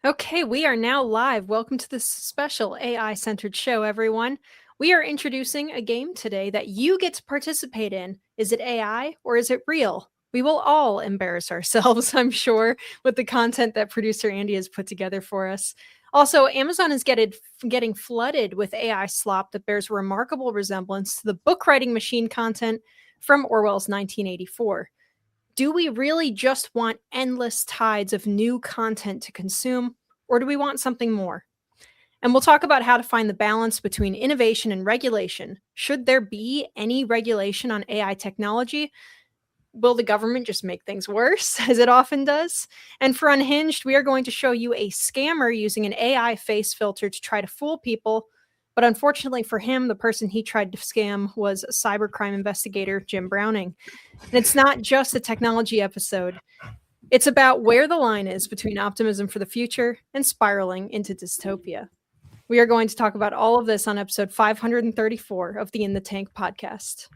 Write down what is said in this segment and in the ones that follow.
Okay, we are now live. Welcome to this special AI-centered show, everyone. We are introducing a game today that you get to participate in. Is it AI or is it real? We will all embarrass ourselves, I'm sure, with the content that producer Andy has put together for us. Also, Amazon is getting flooded with AI slop that bears remarkable resemblance to the book writing machine content from Orwell's 1984. Do we really just want endless tides of new content to consume, or do we want something more? And we'll talk about how to find the balance between innovation and regulation. Should there be any regulation on AI technology? Will the government just make things worse, as it often does? And for Unhinged, we are going to show you a scammer using an AI face filter to try to fool people. But unfortunately for him, the person he tried to scam was cybercrime investigator Jim Browning. And it's not just a technology episode. It's about where the line is between optimism for the future and spiraling into dystopia. We are going to talk about all of this on episode 534 of the In the Tank podcast.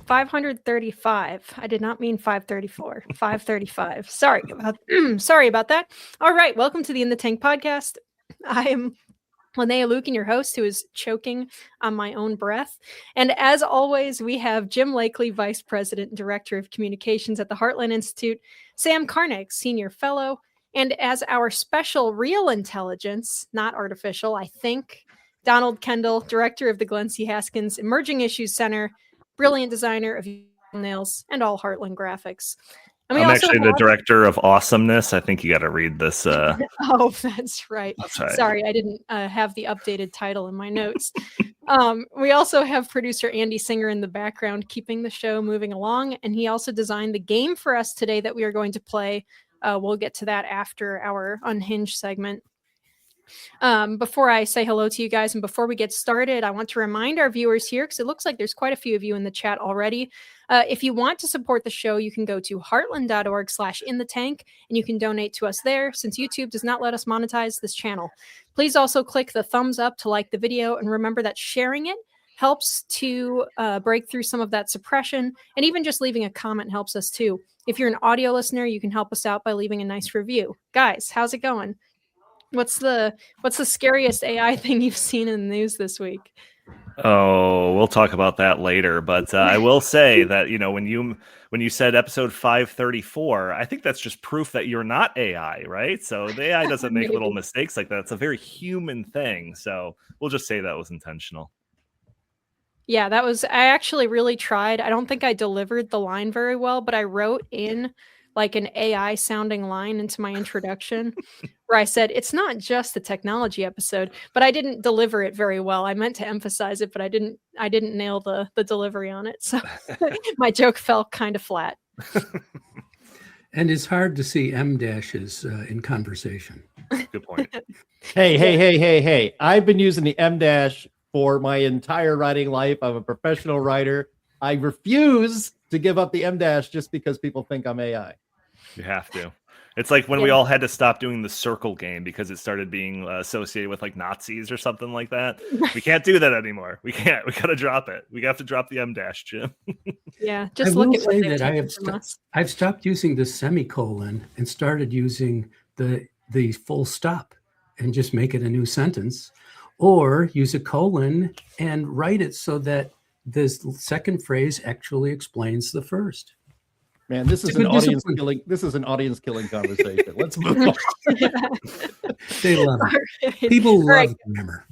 535. I did not mean 534. 535. Sorry about that. All right, welcome to the In the Tank podcast. I am Linnea, Lueken, your host, who is choking on my own breath. And as always, we have Jim Lakely, Vice President and Director of Communications at the Heartland Institute, Sam Karnick, Senior Fellow, and as our special real intelligence, not artificial, I think, Donald Kendal, Director of the Glenn C. Haskins Emerging Issues Center, brilliant designer of nails and all Heartland graphics. And I'm actually the director of awesomeness. I think you got to read this. Oh, that's right. That's right. Sorry, I didn't have the updated title in my notes. We also have producer Andy Singer in the background, keeping the show moving along. And he also designed the game for us today that we are going to play. We'll get to that after our Unhinged segment. Before I say hello to you guys and before we get started, I want to remind our viewers here, because it looks like there's quite a few of you in the chat already. If you want to support the show, you can go to heartland.org/inthetank and you can donate to us there, since YouTube does not let us monetize this channel. Please also click the thumbs up to like the video, and remember that sharing it helps to break through some of that suppression, and even just leaving a comment helps us too. If you're an audio listener, you can help us out by leaving a nice review. Guys, how's it going? What's the scariest AI thing you've seen in the news this week? Oh, we'll talk about that later. But I will say that, when you said episode 534, I think that's just proof that you're not AI, right? So the AI doesn't make little mistakes like that. It's a very human thing. So we'll just say that was intentional. Yeah, I actually really tried. I don't think I delivered the line very well, but I wrote in like an AI sounding line into my introduction where I said, it's not just a technology episode, but I didn't deliver it very well. I meant to emphasize it, but I didn't nail the delivery on it. So my joke fell kind of flat. And it's hard to see M dashes in conversation. Good point. Hey. I've been using the M dash for my entire writing life. I'm a professional writer. I refuse to give up the M dash just because people think I'm AI. You have to. It's like when we all had to stop doing the circle game because it started being associated with like Nazis or something like that. We can't do that anymore. We can't. We got to drop it. We have to drop the M dash, Jim. Yeah, just look at what they've taken from us. I've stopped using the semicolon and started using the full stop. and just make it a new sentence, or use a colon and write it so that the second phrase actually explains the first. Man, this is It's an a good audience discipline. killing. This is an audience killing conversation. Let's move on. They love it. Alright. People love Alright. grammar.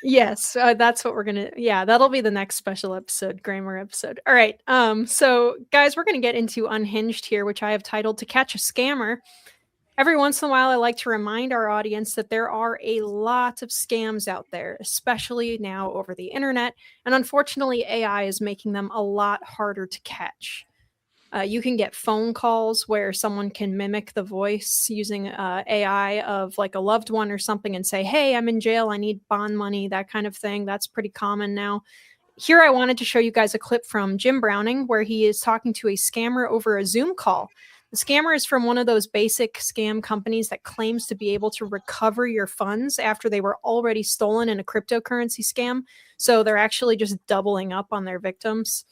Yes, that's what we're gonna. Yeah, that'll be the next special episode, grammar episode. All right. So guys, we're gonna get into Unhinged here, which I have titled "To Catch a Scammer." Every once in a while, I like to remind our audience that there are a lot of scams out there, especially now over the internet, and unfortunately, AI is making them a lot harder to catch. You can get phone calls where someone can mimic the voice using AI of like a loved one or something and say, "Hey, I'm in jail. I need bond money," that kind of thing. That's pretty common now. Here, I wanted to show you guys a clip from Jim Browning where he is talking to a scammer over a Zoom call. The scammer is from one of those basic scam companies that claims to be able to recover your funds after they were already stolen in a cryptocurrency scam. So they're actually just doubling up on their victims.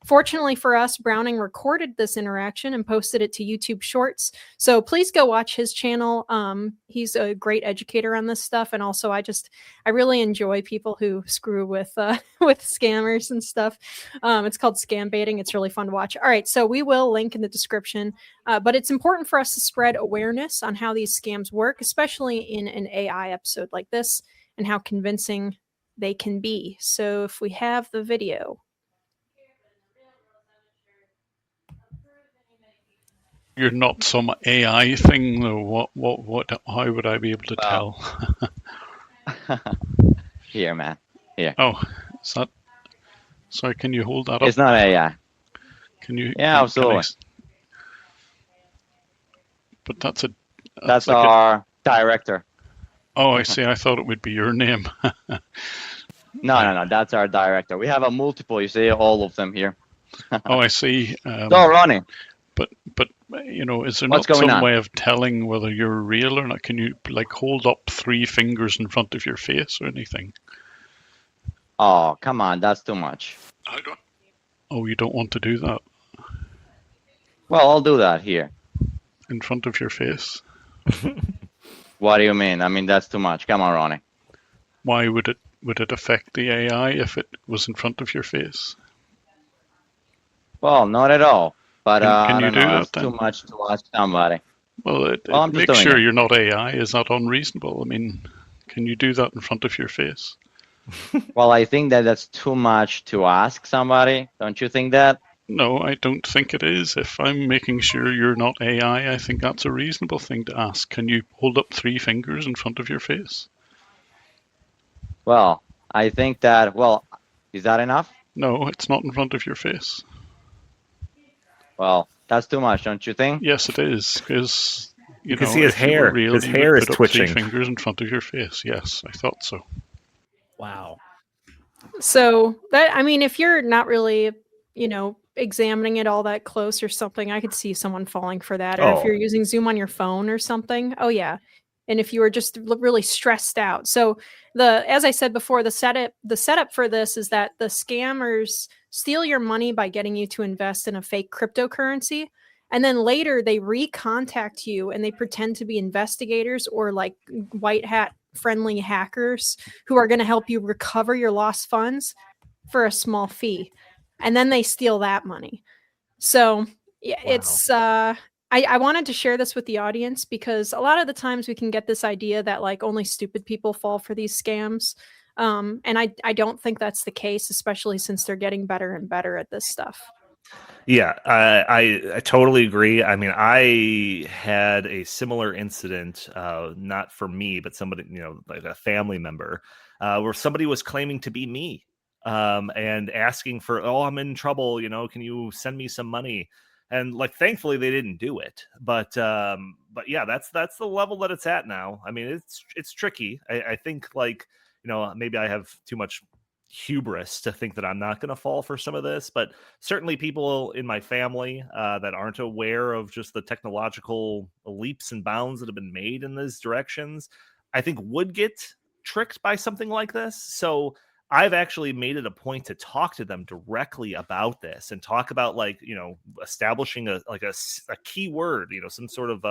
Fortunately for us, Browning recorded this interaction and posted it to YouTube Shorts. So please go watch his channel. He's a great educator on this stuff, and also I really enjoy people who screw with with scammers and stuff. It's called scam baiting. It's really fun to watch. All right, so we will link in the description. But it's important for us to spread awareness on how these scams work, especially in an AI episode like this, and how convincing they can be. So if we have the video. You're not some AI thing, though. What? How would I be able to tell? Here, man. Here. Oh, is that? Sorry, can you hold that up? It's not AI. Can you? Yeah, absolutely. But that's That's like our director. Oh, I see. I thought it would be your name. No. That's our director. We have a multiple. You see all of them here. Oh, I see. So, Ronnie. But you know, is there What's not going some on? way of telling whether you're real or not? Can you like hold up 3 fingers in front of your face or anything? Oh, come on. That's too much. I don't. Oh, you don't want to do that Well, I'll do that here. in front of your face? What do you mean? I mean, that's too much. Come on, Ronnie. Why would it affect the AI if it was in front of your face? Well, not at all. But Can I you don't do know. that It's then? too much to ask somebody. Well, it I'm just makes doing sure it. you're not AI. Is that unreasonable? I mean, can you do that in front of your face? Well, I think that that's too much to ask somebody. Don't you think that? No, I don't think it is. If I'm making sure you're not AI, I think that's a reasonable thing to ask. Can you hold up 3 fingers in front of your face? Well, I think that, well, is that enough? No, it's not in front of your face. Well, that's too much, don't you think? Yes, it is, because You can see his if you were hair. real, His you hair would is put up twitching. 3 fingers in front of your face. Yes, I thought so. Wow. So that, I mean, if you're not really, examining it all that close or something, I could see someone falling for that. Or if Oh. you're using Zoom on your phone or something, oh yeah. And if you were just really stressed out. So as I said before, the setup for this is that the scammers steal your money by getting you to invest in a fake cryptocurrency. And then later they recontact you and they pretend to be investigators or like white hat friendly hackers who are going to help you recover your lost funds for a small fee. And then they steal that money. So yeah, Wow. it's I wanted to share this with the audience because a lot of the times we can get this idea that like only stupid people fall for these scams. And I don't think that's the case, especially since they're getting better and better at this stuff. Yeah, I totally agree. I mean, I had a similar incident, not for me, but somebody, like a family member, where somebody was claiming to be me, and asking for, "Oh, I'm in trouble. Can you send me some money?" And like, thankfully, they didn't do it. But yeah, that's the level that it's at now. I mean, it's tricky. I think like maybe I have too much hubris to think that I'm not going to fall for some of this, but certainly people in my family that aren't aware of just the technological leaps and bounds that have been made in these directions, I think would get tricked by something like this. So I've actually made it a point to talk to them directly about this and talk about establishing a keyword, some sort of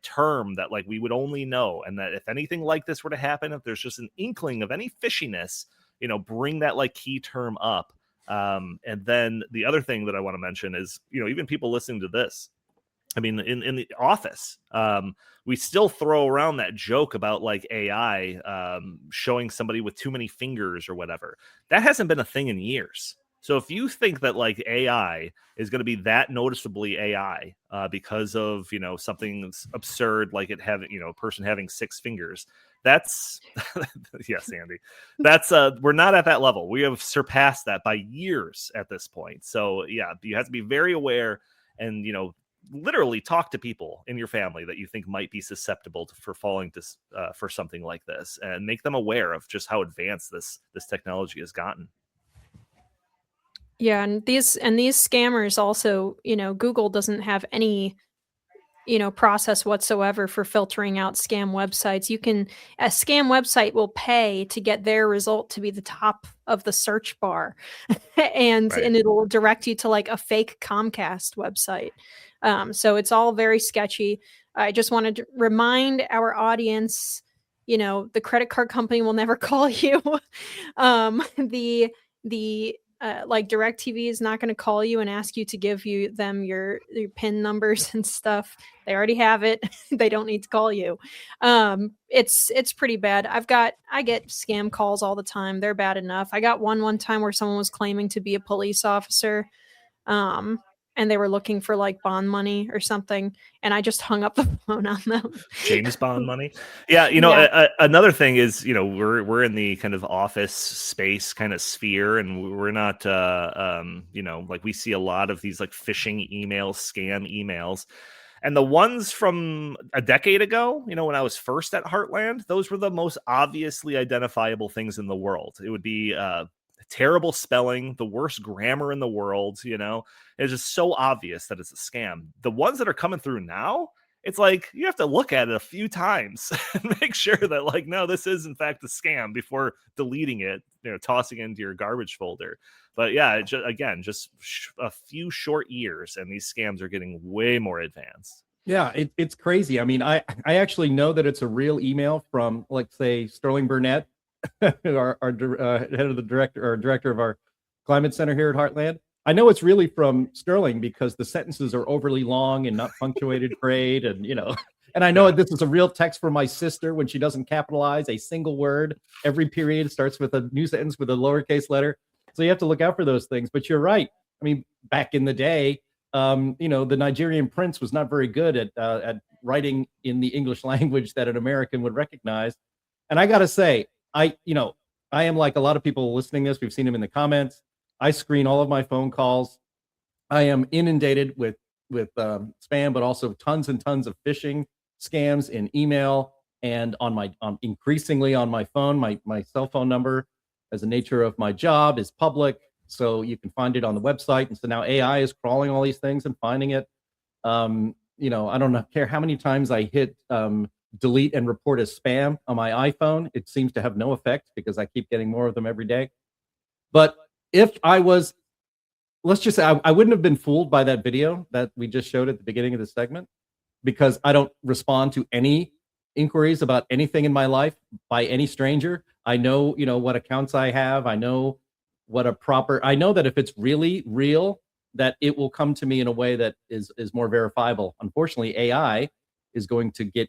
term that like we would only know, and that if anything like this were to happen, if there's just an inkling of any fishiness, bring that like key term up. And then the other thing that I want to mention is, even people listening to this, I mean, in the office, we still throw around that joke about like AI showing somebody with too many fingers or whatever. That hasn't been a thing in years. So if you think that like AI is going to be that noticeably AI because of, something absurd like it having, a person having 6 fingers, that's yes, Andy, that's we're not at that level. We have surpassed that by years at this point. So yeah, you have to be very aware and, literally talk to people in your family that you think might be susceptible for falling to for something like this, and make them aware of just how advanced this technology has gotten. Yeah, and these scammers also, Google doesn't have any, process whatsoever for filtering out scam websites. A scam website will pay to get their result to be the top of the search bar, and Right. it'll direct you to like a fake Comcast website. So it's all very sketchy. I just wanted to remind our audience, the credit card company will never call you. Like DirecTV is not going to call you and ask you to give them your PIN numbers and stuff. They already have it. They don't need to call you. It's pretty bad. I get scam calls all the time. They're bad enough. I got one time where someone was claiming to be a police officer. And they were looking for like bond money or something, and I just hung up the phone on them. James Bond money. Yeah, another thing is, we're in the kind of office space kind of sphere, and we're not like we see a lot of these like phishing emails, scam emails. And the ones from a decade ago, when I was first at Heartland, those were the most obviously identifiable things in the world. It would be terrible spelling, the worst grammar in the world, it's just so obvious that it's a scam. The ones that are coming through now, it's like you have to look at it a few times and make sure that like, no, this is in fact a scam before deleting it, tossing it into your garbage folder. But yeah, just a few short years and these scams are getting way more advanced. Yeah, it's crazy. I mean, I actually know that it's a real email from, like, say, Sterling Burnett, our head of the director of our climate center here at Heartland. I know it's really from Sterling because the sentences are overly long and not punctuated great, and and I know this is a real text from my sister when she doesn't capitalize a single word. Every period starts with a new sentence with a lowercase letter, so you have to look out for those things. But you're right. I mean, back in the day, the Nigerian prince was not very good at writing in the English language that an American would recognize, and I gotta say, I am like a lot of people listening to this. We've seen them in the comments. I screen all of my phone calls. I am inundated with spam, but also tons and tons of phishing scams in email and increasingly on my phone. My cell phone number, as the nature of my job, is public, so you can find it on the website. And so now AI is crawling all these things and finding it. I don't care how many times I hit delete and report as spam on my iPhone. It seems to have no effect because I keep getting more of them every day. But if I was, let's just say I wouldn't have been fooled by that video that we just showed at the beginning of the segment, because I don't respond to any inquiries about anything in my life by any stranger. I know, what accounts I have. I know I know that if it's really real, that it will come to me in a way that is more verifiable. Unfortunately, AI is going to get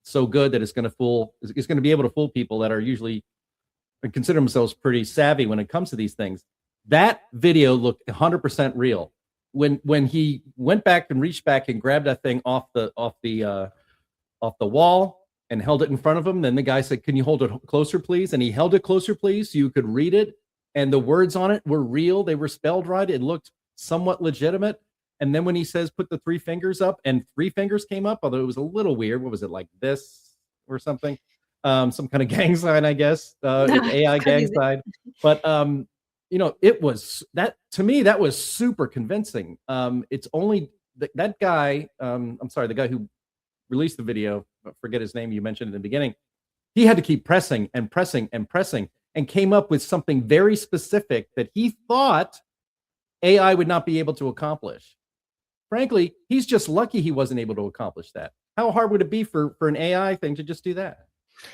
so good that it's going to be able to fool people that are usually consider themselves pretty savvy when it comes to these things. That video looked 100% real. When he went back and reached back and grabbed that thing off the wall and held it in front of him, then the guy said, "Can you hold it closer, please?" And he held it closer, please, so you could read it. And the words on it were real. They were spelled right. It looked somewhat legitimate. And then when he says, "Put the 3 fingers up," and 3 fingers came up, although it was a little weird. What was it, like this or something? Some kind of gang sign, I guess, AI gang sign. But, it was that, to me, that was super convincing. It's only that guy, I'm sorry, the guy who released the video, I forget his name, you mentioned in the beginning. He had to keep pressing and pressing and pressing and came up with something very specific that he thought AI would not be able to accomplish. frankly, he's just lucky he wasn't able to accomplish that. How hard would it be for an AI thing to just do that?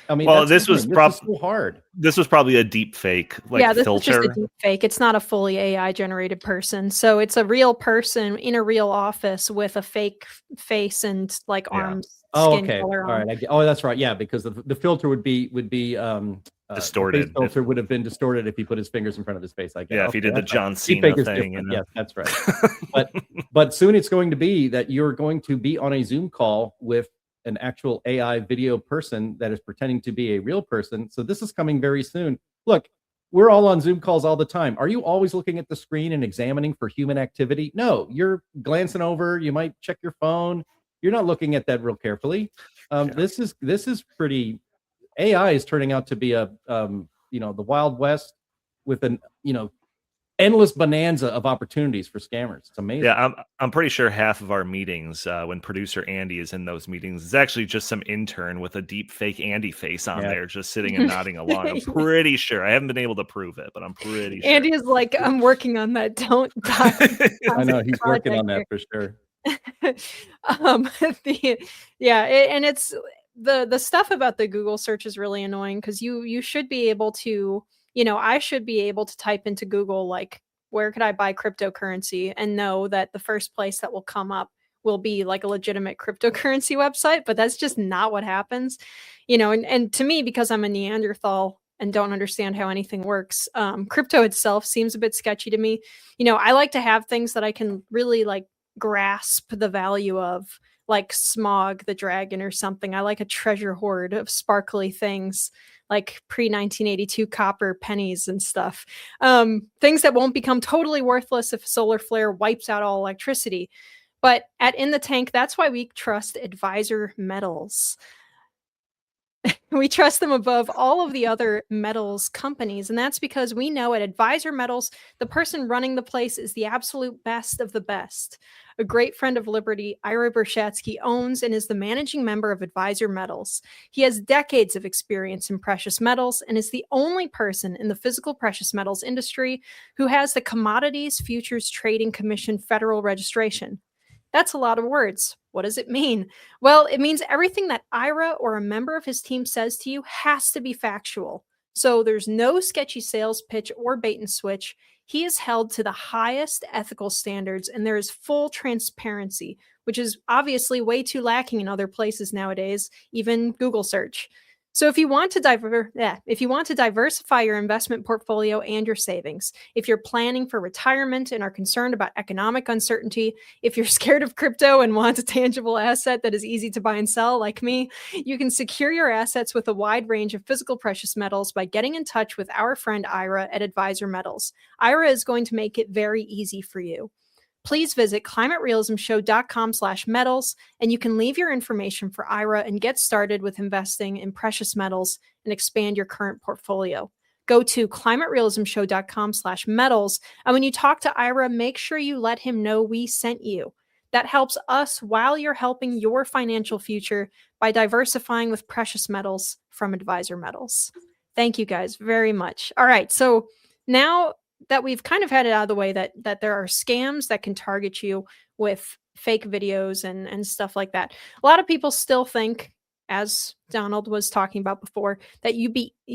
I mean, well, this is so hard. This was probably a deep fake, like this filter. is just a deep fake. It's not a fully AI generated person. So it's a real person in a real office with a fake face and like arms. Skin color all on. right. That's right. Yeah, because the filter would be distorted. The face filter would have been distorted if he put his fingers in front of his face. I guess. Yeah, if he did the John right. Cena thing. You know? Yes, that's right. but soon it's going to be that you're going to be on a Zoom call with an actual AI video person that is pretending to be a real person. So this is coming very soon. Look, we're all on Zoom calls all the time. Are you always looking at the screen and examining for human activity? No, you're glancing over. You might check your phone. You're not looking at that real carefully. This is pretty. AI is turning out to be a the Wild West with an endless bonanza of opportunities for scammers. It's amazing. Yeah, I'm pretty sure half of our meetings, when producer Andy is in those meetings, is actually just some intern with a deep fake Andy face on there, just sitting and nodding along. I'm pretty sure. I haven't been able to prove it, but I'm pretty sure. Andy is like, I'm working on that. Don't die. I know he's working on that for sure. And it's the stuff about the Google search is really annoying because you should be able to. I should be able to type into Google, like, where could I buy cryptocurrency, and know that the first place that will come up will be like a legitimate cryptocurrency website. But that's just not what happens, and to me, because I'm a Neanderthal and don't understand how anything works, crypto itself seems a bit sketchy to me. I like to have things that I can really like grasp the value of, like Smog the Dragon or something. I like a treasure hoard of sparkly things, like pre-1982 copper pennies and stuff. Things that won't become totally worthless if a solar flare wipes out all electricity. But at In the Tank, that's why we trust Advisor Metals. We trust them above all of the other metals companies. And that's because we know at Advisor Metals, the person running the place is the absolute best of the best. A great friend of Liberty, Ira Bershatsky, owns and is the managing member of Advisor Metals. He has decades of experience in precious metals and is the only person in the physical precious metals industry who has the Commodities Futures Trading Commission federal registration. That's a lot of words. What does it mean? Well, it means everything that Ira or a member of his team says to you has to be factual. So there's no sketchy sales pitch or bait and switch. He is held to the highest ethical standards, and there is full transparency, which is obviously way too lacking in other places nowadays, even Google search. So if you want to diversify your investment portfolio and your savings, if you're planning for retirement and are concerned about economic uncertainty, if you're scared of crypto and want a tangible asset that is easy to buy and sell like me, you can secure your assets with a wide range of physical precious metals by getting in touch with our friend Ira at Advisor Metals. Ira is going to make it very easy for you. Please visit climaterealismshow.com/metals, and you can leave your information for Ira and get started with investing in precious metals and expand your current portfolio. Go to climaterealismshow.com/metals, and when you talk to Ira, make sure you let him know we sent you. That helps us while you're helping your financial future by diversifying with precious metals from Advisor Metals. Thank you guys very much. All right, so now that we've kind of had it out of the way that there are scams that can target you with fake videos and stuff like that. A lot of people still think, as Donald was talking about before, that you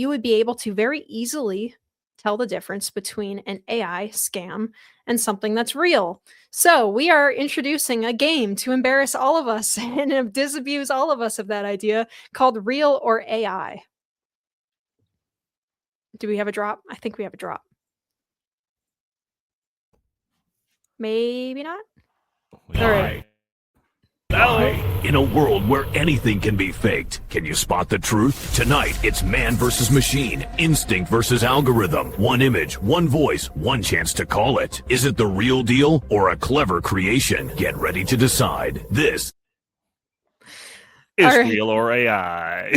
would be able to very easily tell the difference between an AI scam and something that's real. So we are introducing a game to embarrass all of us and disabuse all of us of that idea called Real or AI. Do we have a drop? I think we have a drop. Maybe not. All right. In a world where anything can be faked, can you spot the truth? Tonight, it's man versus machine, instinct versus algorithm. One image, one voice, one chance to call it. Is it the real deal or a clever creation? Get ready to decide. This is Real or AI.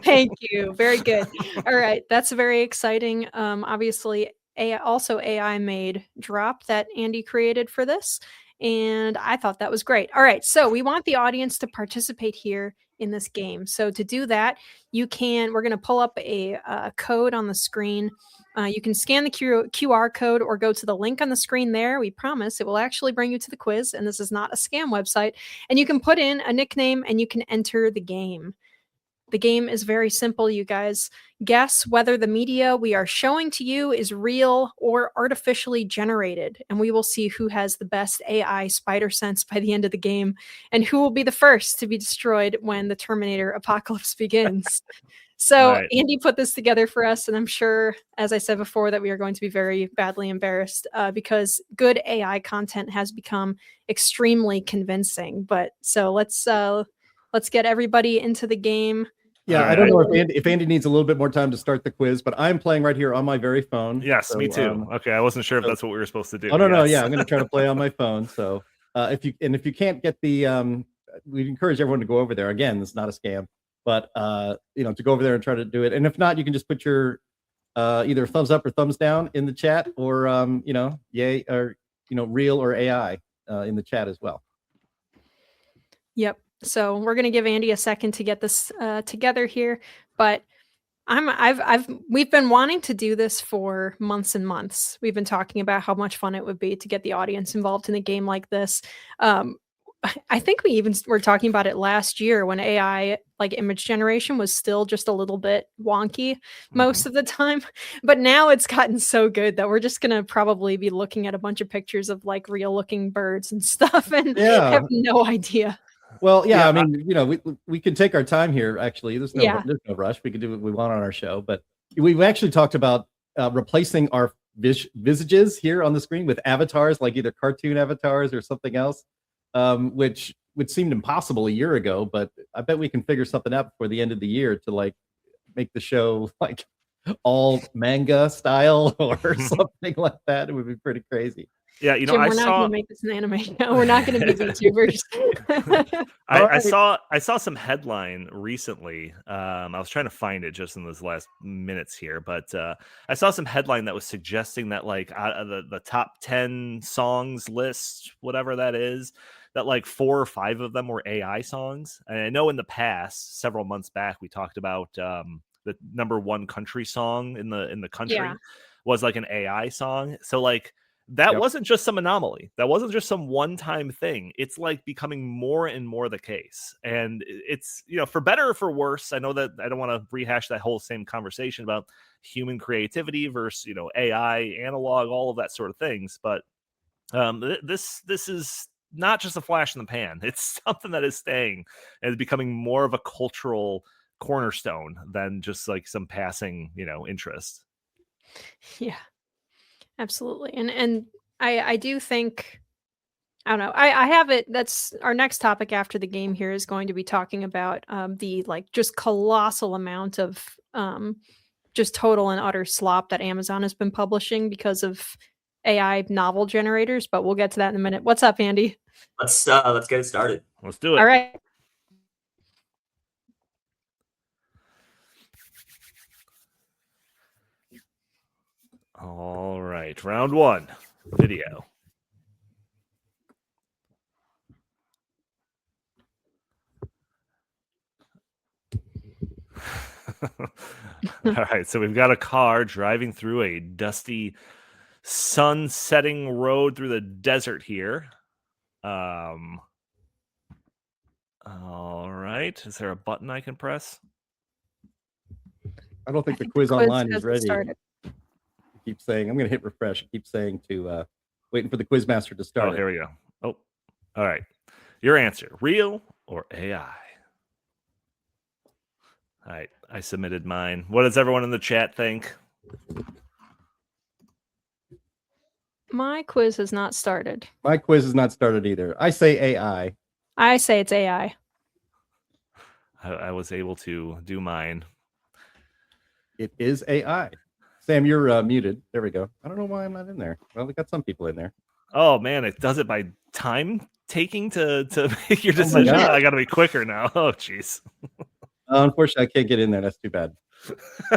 Thank you. Very good. All right. That's very exciting. Obviously, AI made drop that Andy created for this, and I thought that was great. All right, so we want the audience to participate here in this game. So to do that, we're going to pull up a code on the screen. You can scan the QR code or go to the link on the screen there. We promise it will actually bring you to the quiz, and this is not a scam website. And you can put in a nickname and you can enter the game. The game is very simple, you guys. Guess whether the media we are showing to you is real or artificially generated, and we will see who has the best AI spider sense by the end of the game, and who will be the first to be destroyed when the Terminator apocalypse begins. So Right. Andy put this together for us, and I'm sure, as I said before, that we are going to be very badly embarrassed because good AI content has become extremely convincing. But so let's get everybody into the game. Yeah, All I don't know right. if Andy needs a little bit more time to start the quiz, but I'm playing right here on my very phone. Yes, me too. Okay, I wasn't sure if that's what we were supposed to do. Oh no, Yes. yeah, I'm going to try to play on my phone. So if you can't get the, we'd encourage everyone to go over there. Again, it's not a scam, but to go over there and try to do it. And if not, you can just put your either thumbs up or thumbs down in the chat, or yay or real or AI in the chat as well. Yep. So we're going to give Andy a second to get this together here, but we've been wanting to do this for months and months. We've been talking about how much fun it would be to get the audience involved in a game like this. I think we even were talking about it last year when AI like image generation was still just a little bit wonky most of the time. But now it's gotten so good that we're just going to probably be looking at a bunch of pictures of like real looking birds and stuff and have no idea. Well, yeah, I mean, we can take our time here. Actually, there's no rush. We can do what we want on our show, but we've actually talked about replacing our visages here on the screen with avatars, like either cartoon avatars or something else, which would seem impossible a year ago. But I bet we can figure something out before the end of the year to like make the show like all manga style or something like that. It would be pretty crazy. Yeah, Jim, we're not going to make this an anime. No, we're not going to be VTubers. I saw some headline recently. I was trying to find it just in those last minutes here, but I saw some headline that was suggesting that like out of the top 10 songs list, whatever that is, that like 4 or 5 of them were AI songs. And I know in the past, several months back, we talked about the number 1 country song in the country was like an AI song. So like. That wasn't just some anomaly. That wasn't just some one-time thing. It's like becoming more and more the case. And it's, for better or for worse, I know that I don't want to rehash that whole same conversation about human creativity versus, AI, analog, all of that sort of things. But this is not just a flash in the pan. It's something that is staying and is becoming more of a cultural cornerstone than just like some passing, interest. Yeah. Absolutely. And I do think, I don't know, I have it. That's our next topic after the game here is going to be talking about the like just colossal amount of just total and utter slop that Amazon has been publishing because of AI novel generators. But we'll get to that in a minute. What's up, Andy? Let's get it started. Let's do it. All right. All right, round 1, video. All right, so we've got a car driving through a dusty, sun-setting road through the desert here. All right, is there a button I can press? I don't think the quiz online is ready. Keep saying I'm going to hit refresh. It keeps saying to waiting for the quiz master to start. Oh, here we go. Oh, all right. Your answer: real or AI? All right, I submitted mine. What does everyone in the chat think? My quiz has not started. My quiz has not started either. I say AI. I say it's AI. I was able to do mine. It is AI. Sam, you're muted. There we go. I don't know why I'm not in there. Well, we got some people in there. Oh man, it does it by time taking to make your decision. I got to be quicker now. Oh jeez. Unfortunately, I can't get in there. That's too bad.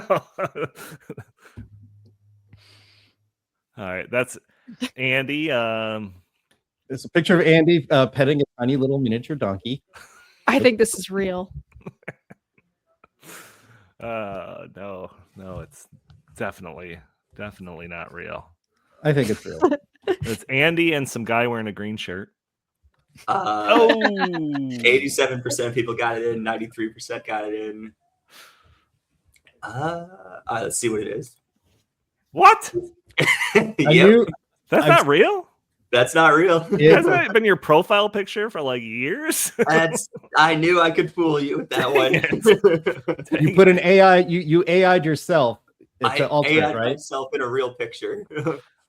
All right, that's Andy. It's a picture of Andy petting a tiny little miniature donkey. I think this is real. No, it's definitely not real. I think it's real. It's Andy and some guy wearing a green shirt. 87% of people got it in. 93% got it in. Let's see what it is. What? Yep. That's not real? That's not real. Hasn't that been your profile picture for like years? I knew I could fool you with that one. You put an AI, you AI'd yourself. It's an alternate, AI'd right? myself in a real picture.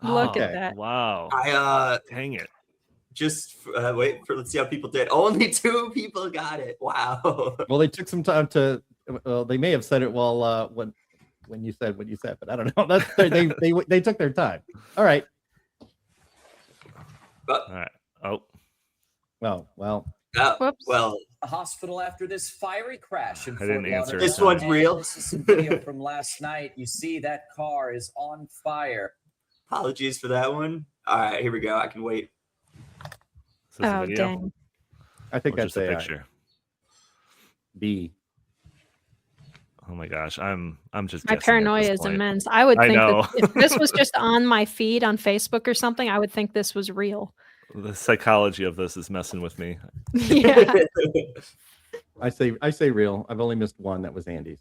Look at that. Wow. Dang it. Just let's see how people did. Only 2 people got it. Wow. Well, they took some time to. Well, they may have said it while when you said what you said, but I don't know. That's they took their time. All right. All right. Oh. Well. Whoops. Well. A hospital after this fiery crash in I didn't Fort answer. Lauderdale. This one's real. This is some video from last night. You see that car is on fire. Apologies for that one. All right, here we go. I can wait. Is this a Oh, video? dang. I think Or that's just a AI. picture. B. Oh my gosh, I'm just My guessing at paranoia this is point. immense. I would I think know. that if this was just on my feed on Facebook or something, I would think this was real. The psychology of this is messing with me. Yeah. I say real. I've only missed one. That was Andy's.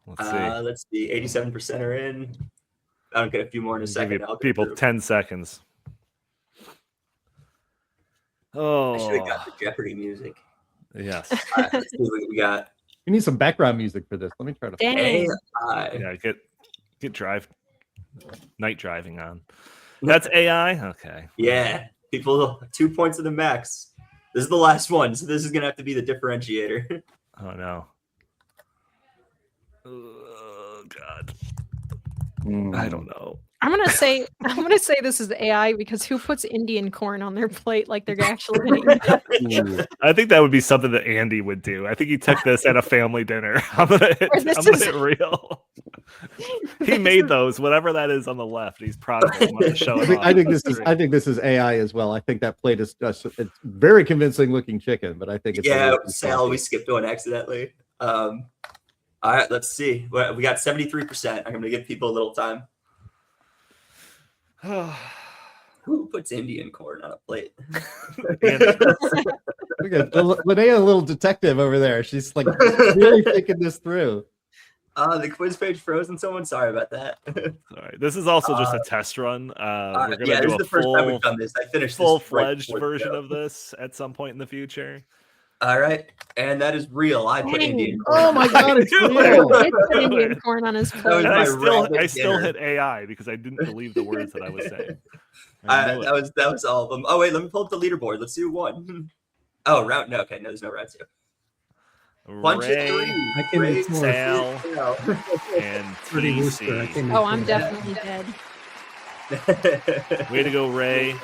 Let's see. Let's see. 87% are in. I'll get a few more in a Give second. you I'll go people through. 10 seconds. Oh, I should have got the Jeopardy music. yes. All right, let's see what we got. We need some background music for this. Let me try to. Dang. AI. Yeah, get night driving on. That's AI? Okay. Yeah, people, 2 points of the max. This is the last one, so this is gonna have to be the differentiator. Oh no. Oh god. Mm. I don't know. I'm gonna say this is AI because who puts Indian corn on their plate like they're actually gonna eat it? Ooh. I think that would be something that Andy would do. I think he took this at a family dinner. I'm gonna hit real. He made those, whatever that is on the left. He's proud of it. I'm gonna show it off. I think this is AI as well. I think that plate is it's very convincing looking chicken, but I think it's Sal, we skipped one accidentally. All right, let's see. We got 73%. I'm gonna give people a little time. Who puts Indian corn on a plate? Look at Linnea, a little detective over there. She's like really thinking this through. The quiz page frozen. Someone, sorry about that. Sorry. This is also just a test run. We're gonna yeah, do this is the first time we've done this. I finished this full-fledged right version of this at some point in the future. All right, and that is real. I put Dang. Indian corn. Oh my god, it's real. It's an Indian corn on his That plate. was And my I still dinner. hit AI because I didn't believe the words that I was saying. That was all of them. Oh wait, let me pull up the leaderboard. Let's see who won. Oh, round. No, okay, no, there's no round 2. Bunch Ray, of 3. I came in fourth. Sal, Sal. and Pretty Rooster. I TC. came in Oh, I'm fourth. definitely dead. Way to go, Ray.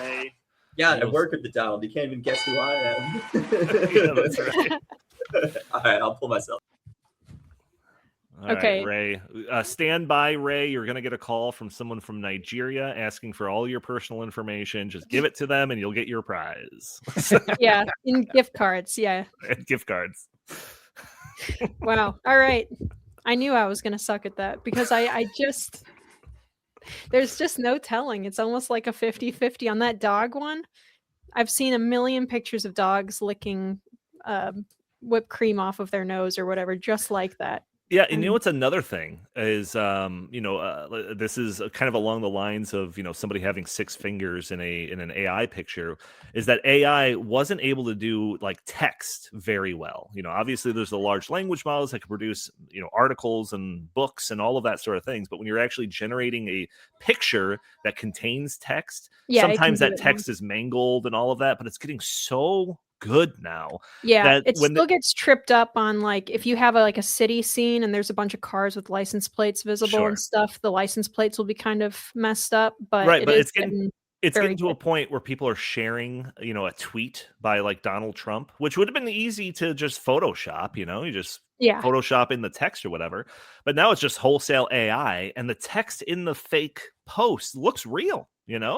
Yeah, I work at the Donald. You can't even guess who I am. Yeah, that's right. All right, I'll pull myself. All right, Okay. Ray. Stand by, Ray. You're going to get a call from someone from Nigeria asking for all your personal information. Just give it to them and you'll get your prize. Yeah, in gift cards. Yeah. And gift cards. Wow. All right. I knew I was going to suck at that because I just, there's just no telling. It's almost like a 50-50 on that dog one. I've seen a million pictures of dogs licking whipped cream off of their nose or whatever, just like that. Yeah, and you know what's another thing is, this is kind of along the lines of, somebody having 6 fingers in an AI picture, is that AI wasn't able to do like text very well. Obviously there's the large language models that can produce, articles and books and all of that sort of things. But when you're actually generating a picture that contains text, Yeah, it can sometimes do that it text is mangled and all of that, but it's getting so good now. Yeah, that it when still gets tripped up on like if you have a city scene and there's a bunch of cars with license plates visible Sure. and stuff, the license plates will be kind of messed up. But Right, but is it's getting very to a good. point where people are sharing, a tweet by like Donald Trump, which would have been easy to just Photoshop, you just Yeah. Photoshop in the text or whatever. But now it's just wholesale AI and the text in the fake post looks real,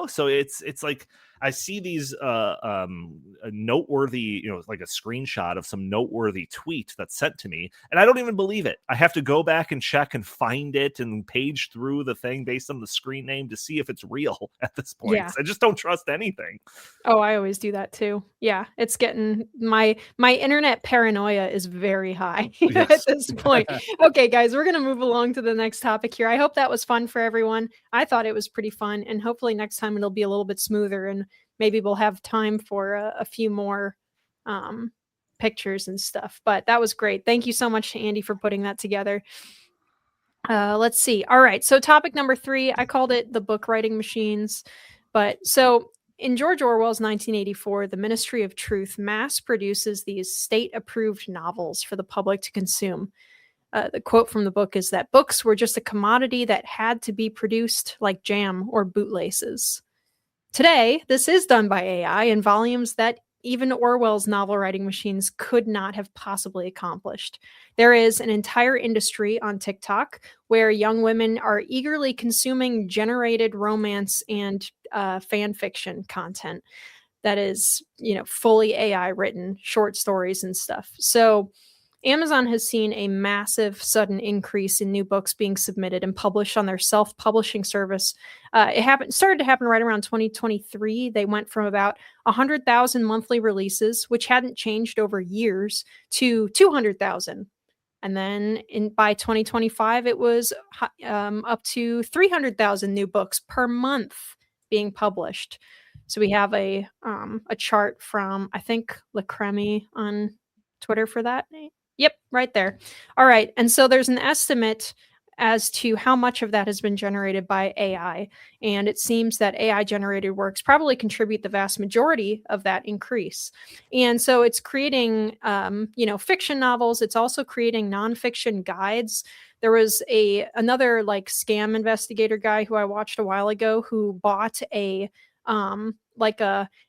so it's like, I see these noteworthy, like a screenshot of some noteworthy tweet that's sent to me, and I don't even believe it. I have to go back and check and find it and page through the thing based on the screen name to see if it's real at this point. Yeah. I just don't trust anything. Oh, I always do that too. Yeah, it's getting my internet paranoia is very high at Yes. this point. Okay, guys, we're gonna move along to the next topic here. I hope that was fun for everyone. I thought it was pretty fun, and hopefully next time it'll be a little bit smoother, and maybe we'll have time for a few more pictures and stuff. But that was great. Thank you so much to Andy for putting that together. Let's see. All right, so topic number 3, I called it the book writing machines. But so in George Orwell's 1984, the Ministry of Truth mass produces these state-approved novels for the public to consume. The quote from the book is that books were just a commodity that had to be produced like jam or bootlaces. Today, this is done by AI in volumes that even Orwell's novel writing machines could not have possibly accomplished. There is an entire industry on TikTok where young women are eagerly consuming generated romance and fan fiction content that is, fully AI written short stories and stuff. So Amazon has seen a massive sudden increase in new books being submitted and published on their self-publishing service. It started to happen right around 2023. They went from about 100,000 monthly releases, which hadn't changed over years, to 200,000. And then by 2025, it was up to 300,000 new books per month being published. So we have a chart from, I think, Lueken on Twitter for that. Yep, right there. All right. And so there's an estimate as to how much of that has been generated by AI. And it seems that AI generated works probably contribute the vast majority of that increase. And so it's creating, fiction novels. It's also creating nonfiction guides. There was another scam investigator guy who I watched a while ago who bought a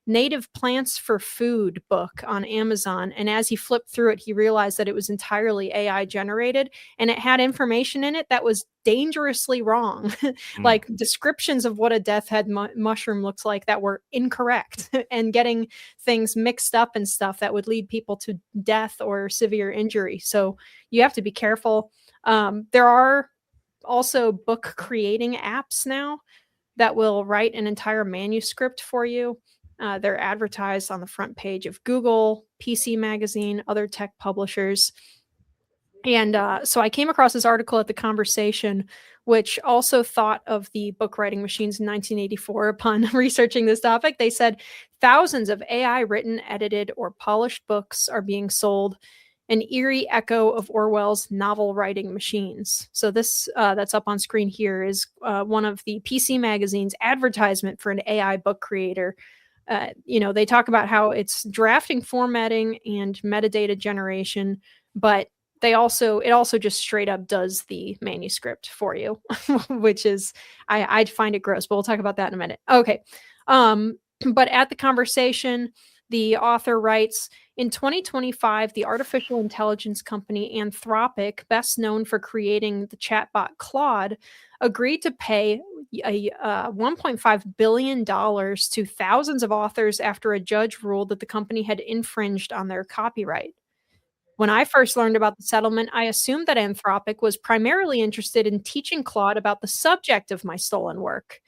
native plants for food book on Amazon. And as he flipped through it, he realized that it was entirely AI generated, and it had information in it that was dangerously wrong. Like descriptions of what a death head mushroom looks like that were incorrect and getting things mixed up and stuff that would lead people to death or severe injury. So you have to be careful. There are also book creating apps now that will write an entire manuscript for you. They're advertised on the front page of Google, PC Magazine, other tech publishers. And so I came across this article at The Conversation, which also thought of the book writing machines in 1984 upon researching this topic. They said thousands of AI written, edited, or polished books are being sold, an eerie echo of Orwell's novel writing machines. So this that's up on screen here is one of the PC Magazine's advertisement for an AI book creator. They talk about how it's drafting, formatting, and metadata generation, but it also just straight up does the manuscript for you, which is I'd find it gross, but we'll talk about that in a minute. Okay. But at The Conversation, the author writes, in 2025, the artificial intelligence company Anthropic, best known for creating the chatbot Claude, agreed to pay $1.5 billion to thousands of authors after a judge ruled that the company had infringed on their copyright. When I first learned about the settlement, I assumed that Anthropic was primarily interested in teaching Claude about the subject of my stolen work.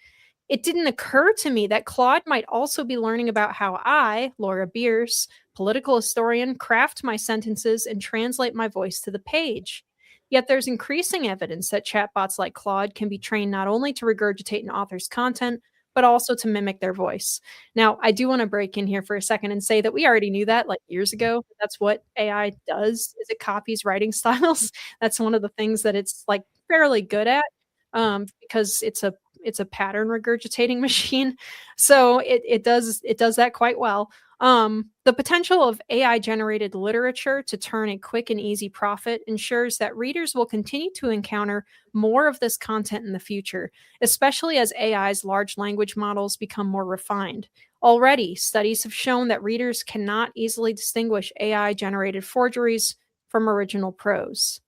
It didn't occur to me that Claude might also be learning about how I, Laura Beers, political historian, craft my sentences and translate my voice to the page. Yet there's increasing evidence that chatbots like Claude can be trained not only to regurgitate an author's content, but also to mimic their voice. Now, I do want to break in here for a second and say that we already knew that years ago. That's what AI does, is it copies writing styles. That's one of the things that it's fairly good at, because it's a pattern regurgitating machine. So it does that quite well. The potential of AI generated literature to turn a quick and easy profit ensures that readers will continue to encounter more of this content in the future, especially as AI's large language models become more refined. Already, studies have shown that readers cannot easily distinguish AI generated forgeries from original prose.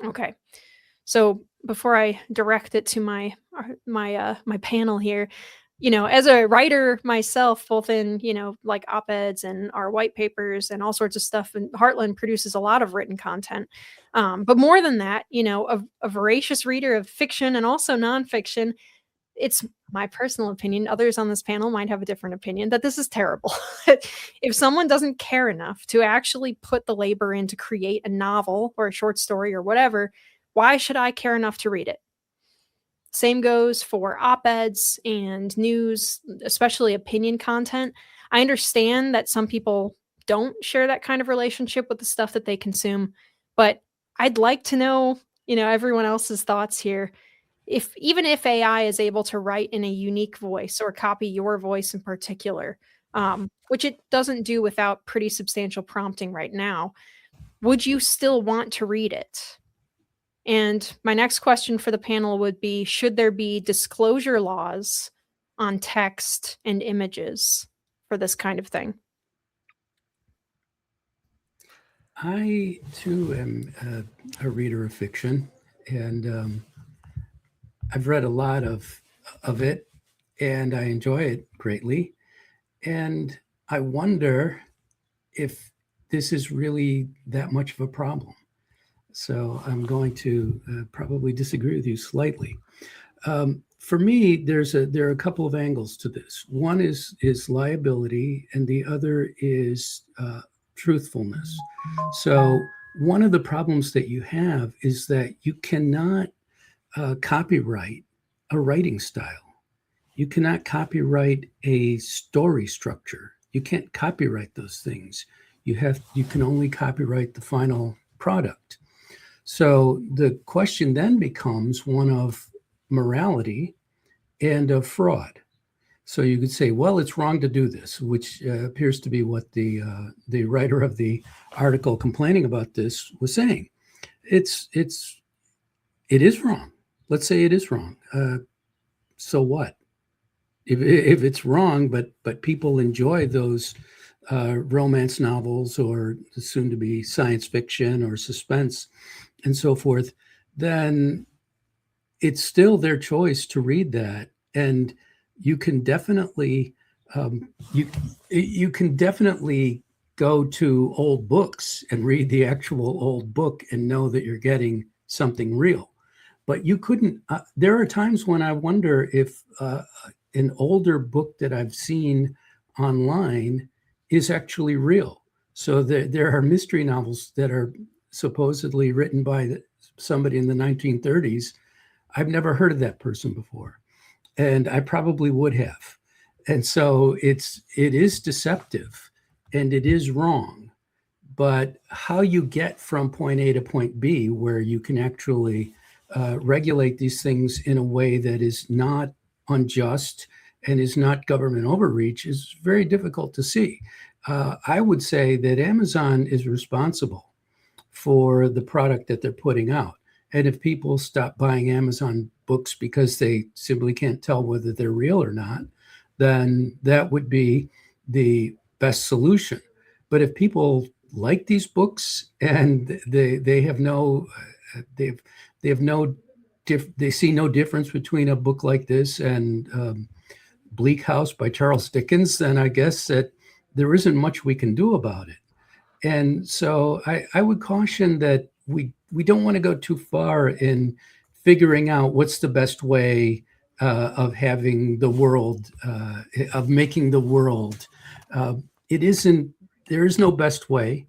Okay. So before I direct it to my panel here, as a writer myself, both in, like op-eds and our white papers and all sorts of stuff, and Heartland produces a lot of written content. But more than that, a voracious reader of fiction and also nonfiction, it's my personal opinion, others on this panel might have a different opinion, that this is terrible. If someone doesn't care enough to actually put the labor in to create a novel or a short story or whatever, why should I care enough to read it? Same goes for op-eds and news, especially opinion content. I understand that some people don't share that kind of relationship with the stuff that they consume, but I'd like to know, everyone else's thoughts here. Even if AI is able to write in a unique voice or copy your voice in particular, which it doesn't do without pretty substantial prompting right now, would you still want to read it? And my next question for the panel would be, should there be disclosure laws on text and images for this kind of thing? I, too, am a reader of fiction, and I've read a lot of it, and I enjoy it greatly. And I wonder if this is really that much of a problem. So I'm going to probably disagree with you slightly. For me, there are a couple of angles to this. One is liability, and the other is truthfulness. So one of the problems that you have is that you cannot copyright a writing style. You cannot copyright a story structure. You can't copyright those things. You can only copyright the final product. So the question then becomes one of morality and of fraud. So you could say, well, it's wrong to do this, which appears to be what the writer of the article complaining about this was saying. It is wrong. Let's say it is wrong. So what? If it's wrong, but people enjoy those romance novels or soon to be science fiction or suspense and so forth, then it's still their choice to read that. And you can definitely you can definitely go to old books and read the actual old book and know that you're getting something real. But you couldn't. There are times when I wonder if an older book that I've seen online is actually real. So there are mystery novels that are supposedly written by somebody in the 1930s. I've never heard of that person before, and I probably would have. And so it is deceptive, and it is wrong. But how you get from point A to point B, where you can actually regulate these things in a way that is not unjust and is not government overreach, is very difficult to see. I would say that Amazon is responsible for the product that they're putting out. And if people stop buying Amazon books because they simply can't tell whether they're real or not, then that would be the best solution. But if people like these books and they see no difference between a book like this and Bleak House by Charles Dickens, then I guess that there isn't much we can do about it. And so I would caution that we don't want to go too far in figuring out what's the best way of having the world, of making the world. There is no best way.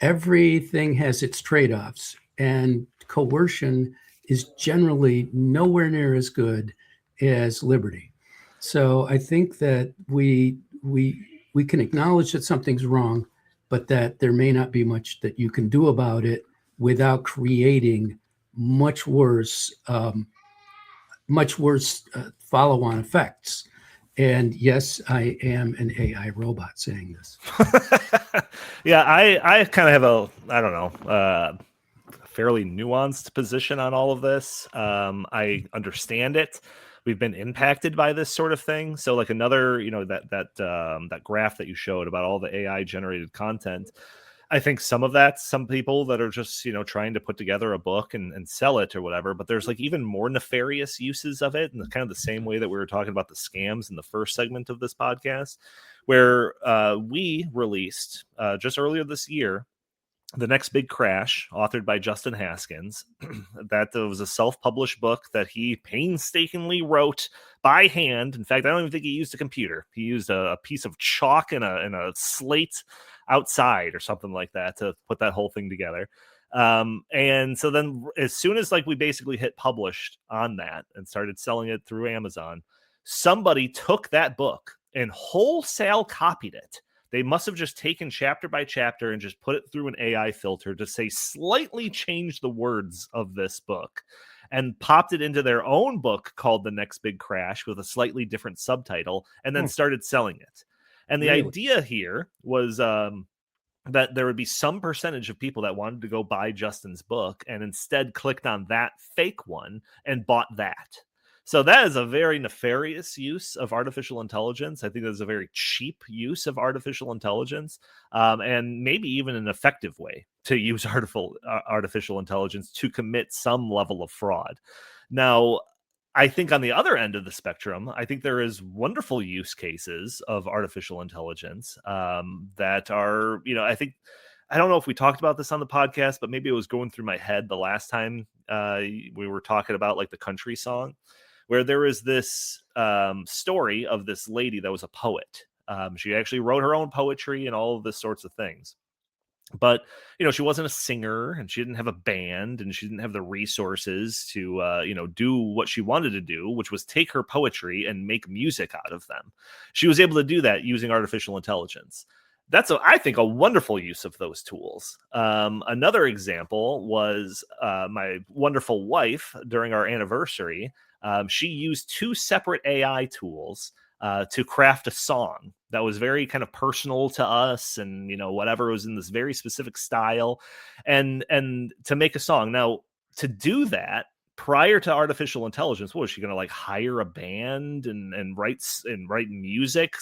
Everything has its trade-offs, and coercion is generally nowhere near as good as liberty. So I think that we can acknowledge that something's wrong, but that there may not be much that you can do about it without creating much worse follow-on effects. And yes, I am an AI robot saying this. Yeah, I kind of have a fairly nuanced position on all of this. I understand it. We've been impacted by this sort of thing. So like another, that graph that you showed about all the AI generated content, I think some of that's some people that are just, trying to put together a book and sell it or whatever, but there's like even more nefarious uses of it, and kind of the same way that we were talking about the scams in the first segment of this podcast, where we released just earlier this year The Next Big Crash, authored by Justin Haskins. That was a self-published book that he painstakingly wrote by hand. In fact, I don't even think he used a computer. He used a piece of chalk and a slate outside or something like that to put that whole thing together. And so then as soon as we basically hit published on that and started selling it through Amazon, somebody took that book and wholesale copied it. They must have just taken chapter by chapter and just put it through an AI filter to say slightly change the words of this book, and popped it into their own book called The Next Big Crash with a slightly different subtitle, and then started selling it. And the idea here was that there would be some percentage of people that wanted to go buy Justin's book and instead clicked on that fake one and bought that. So that is a very nefarious use of artificial intelligence. I think that is a very cheap use of artificial intelligence, and maybe even an effective way to use artificial intelligence to commit some level of fraud. Now, I think on the other end of the spectrum, I think there is wonderful use cases of artificial intelligence that are, I don't know if we talked about this on the podcast, but maybe it was going through my head the last time we were talking about the country song, where there was this story of this lady that was a poet. She actually wrote her own poetry and all of this sorts of things. But, she wasn't a singer, and she didn't have a band, and she didn't have the resources to, do what she wanted to do, which was take her poetry and make music out of them. She was able to do that using artificial intelligence. That's, I think, a wonderful use of those tools. Another example was my wonderful wife during our anniversary. She used 2 separate AI tools to craft a song that was very kind of personal to us, and whatever, was in this very specific style, and to make a song. Now, to do that prior to artificial intelligence, what was she going to hire a band and write music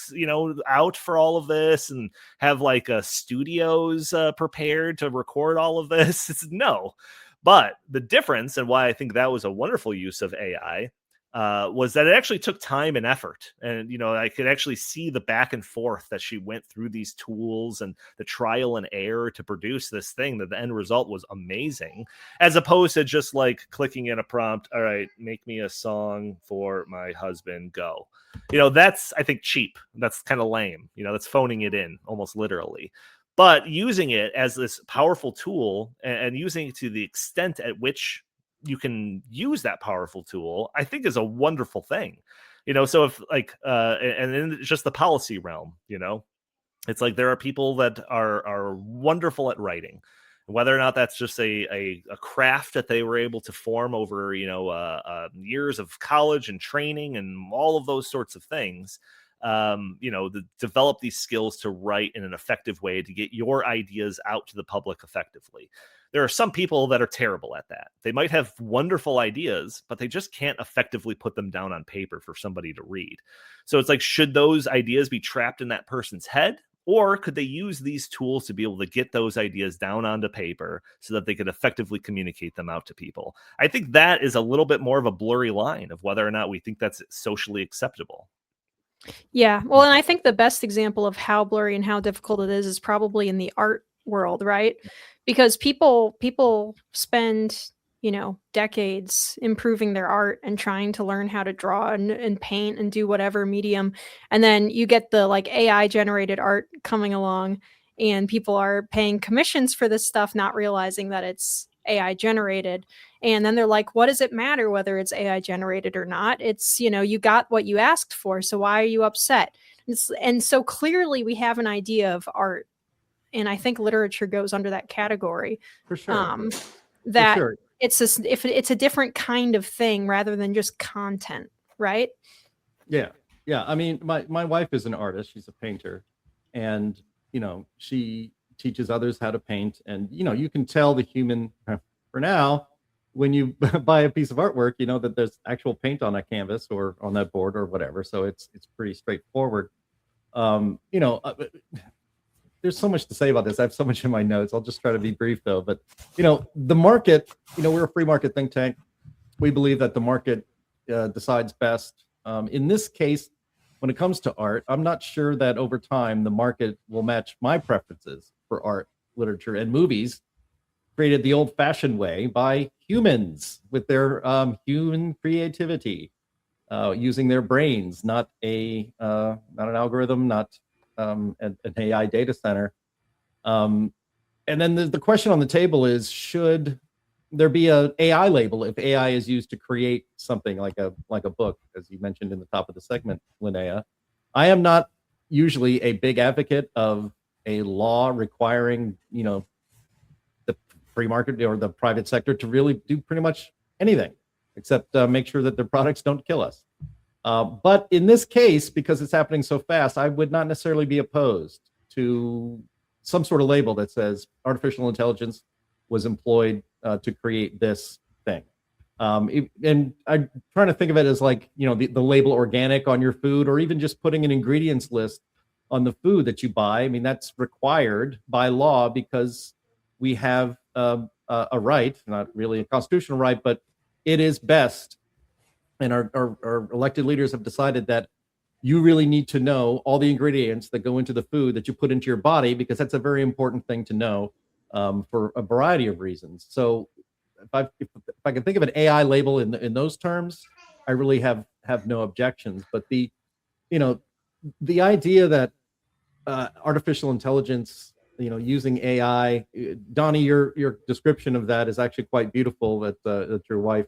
out for all of this, and have studios prepared to record all of this? No. But the difference, and why I think that was a wonderful use of AI, was that it actually took time and effort. And, I could actually see the back and forth that she went through these tools and the trial and error to produce this thing, that the end result was amazing, as opposed to just clicking in a prompt. All right, make me a song for my husband, go. That's, I think, cheap. That's kind of lame. That's phoning it in almost literally. But using it as this powerful tool and using it to the extent at which you can use that powerful tool, I think is a wonderful thing. So if and in just the policy realm, it's there are people that are wonderful at writing, whether or not that's just a craft that they were able to form over, years of college and training and all of those sorts of things. Develop these skills to write in an effective way to get your ideas out to the public effectively. There are some people that are terrible at that. They might have wonderful ideas, but they just can't effectively put them down on paper for somebody to read. So it's should those ideas be trapped in that person's head? Or could they use these tools to be able to get those ideas down onto paper so that they could effectively communicate them out to people? I think that is a little bit more of a blurry line of whether or not we think that's socially acceptable. Yeah. Well, and I think the best example of how blurry and how difficult it is probably in the art world, right? Because people spend, decades improving their art and trying to learn how to draw and paint and do whatever medium. And then you get the AI generated art coming along, and people are paying commissions for this stuff, not realizing that it's AI generated. And then they're like, what does it matter whether it's AI generated or not? It's, you got what you asked for. So why are you upset? And so clearly we have an idea of art. And I think literature goes under that category. For sure. That For sure. it's a different kind of thing rather than just content, right? Yeah. I mean, my wife is an artist. She's a painter, and she teaches others how to paint. And you can tell the human, for now, when you buy a piece of artwork, that there's actual paint on that canvas or on that board or whatever. So it's pretty straightforward. there's so much to say about this. I have so much in my notes. I'll just try to be brief though. But the market. We're a free market think tank. We believe that the market decides best. In this case, when it comes to art, I'm not sure that over time the market will match my preferences for art, literature, and movies created the old-fashioned way by humans with their human creativity, using their brains, not an algorithm, not an AI data center. And then the question on the table is, should there be an AI label if AI is used to create something like a book, as you mentioned in the top of the segment, Linnea? I am not usually a big advocate of a law requiring, the free market or the private sector to really do pretty much anything except make sure that their products don't kill us. But in this case, because it's happening so fast, I would not necessarily be opposed to some sort of label that says artificial intelligence was employed to create this thing. And I'm trying to think of it as like, the label organic on your food, or even just putting an ingredients list on the food that you buy. I mean, that's required by law because we have a right, not really a constitutional right, but it is best. And our elected leaders have decided that you really need to know all the ingredients that go into the food that you put into your body, because that's a very important thing to know for a variety of reasons. So if I can think of an AI label in those terms, I really have no objections. But the idea that artificial intelligence, using AI, Donnie, your description of that is actually quite beautiful. That your wife,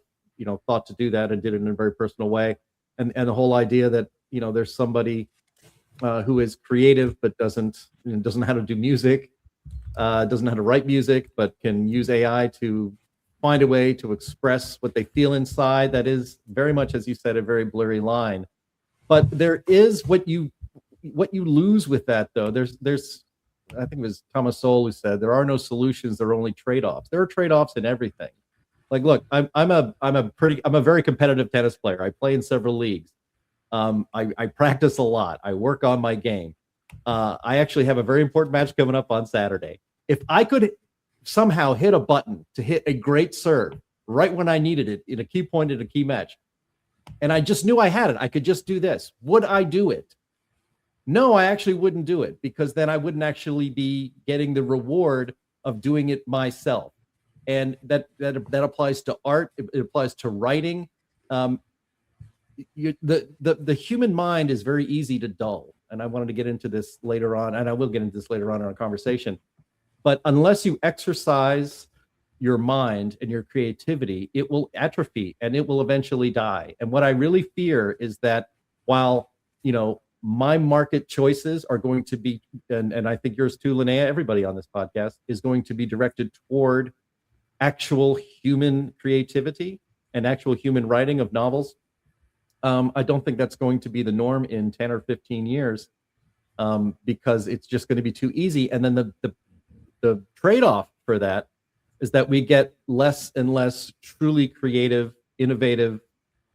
thought to do that and did it in a very personal way, and the whole idea that there's somebody who is creative but doesn't know how to do music, doesn't know how to write music, but can use AI to find a way to express what they feel inside. That is very much, as you said, a very blurry line. But there is what you lose with that, though. There's I think it was Thomas Sowell who said there are no solutions, there are only trade-offs. There are trade-offs in everything. Like, look, I'm a very competitive tennis player. I play in several leagues. I practice a lot. I work on my game. I actually have a very important match coming up on Saturday. If I could somehow hit a button to hit a great serve right when I needed it in a key point in a key match, and I just knew I had it, I could just do this, would I do it? No, I actually wouldn't do it, because then I wouldn't actually be getting the reward of doing it myself. And that applies to art. It applies to writing. The human mind is very easy to dull. And I wanted to get into this later on, and I will get into this later on in our conversation. But unless you exercise your mind and your creativity, it will atrophy and it will eventually die. And what I really fear is that while, my market choices are going to be, and I think yours too, Linnea, everybody on this podcast is going to be directed toward actual human creativity and actual human writing of novels, I don't think that's going to be the norm in 10 or 15 years, because it's just going to be too easy. And then the trade-off for that is that we get less and less truly creative, innovative,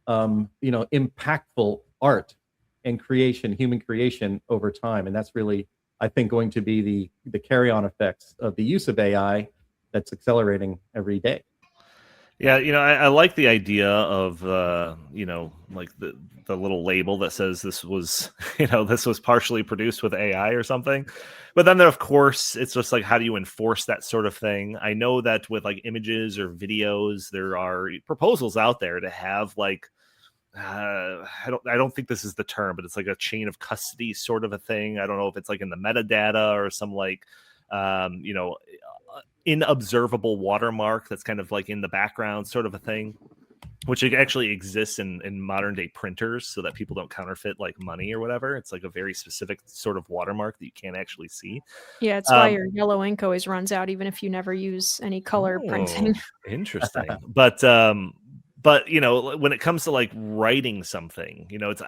impactful art and creation, human creation over time. And that's really, I think, going to be the carry-on effects of the use of AI that's accelerating every day. Yeah, I like the idea of like the little label that says this was this was partially produced with AI or something. But then of course it's just like, how do you enforce that sort of thing? I know that with like images or videos, there are proposals out there to have like I don't think this is the term, but it's like a chain of custody sort of a thing. I don't know if it's like in the metadata or some like inobservable watermark that's kind of like in the background sort of a thing, which actually exists in modern day printers so that people don't counterfeit like money or whatever. It's like a very specific sort of watermark that you can't actually see. Yeah, it's why your yellow ink always runs out even if you never use any color printing. Interesting. But when it comes to like writing something, it's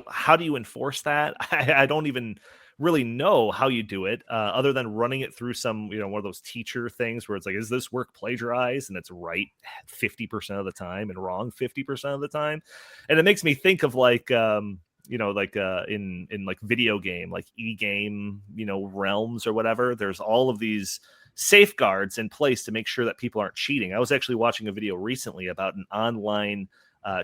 how do you enforce that? I don't even really know how you do it, other than running it through some, one of those teacher things where it's like, is this work plagiarized? And it's right 50% of the time and wrong 50% of the time. And it makes me think of like, like in like video game, like e-game, realms or whatever, there's all of these safeguards in place to make sure that people aren't cheating. I was actually watching a video recently about an online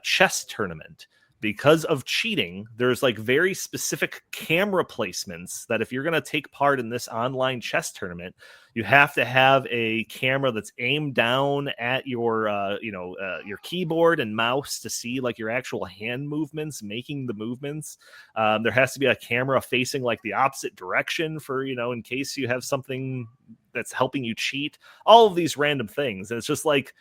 chess tournament. Because of cheating, there's like very specific camera placements that if you're going to take part in this online chess tournament, you have to have a camera that's aimed down at your keyboard and mouse to see like your actual hand movements, making the movements. There has to be a camera facing like the opposite direction for, in case you have something that's helping you cheat, all of these random things. And it's just like,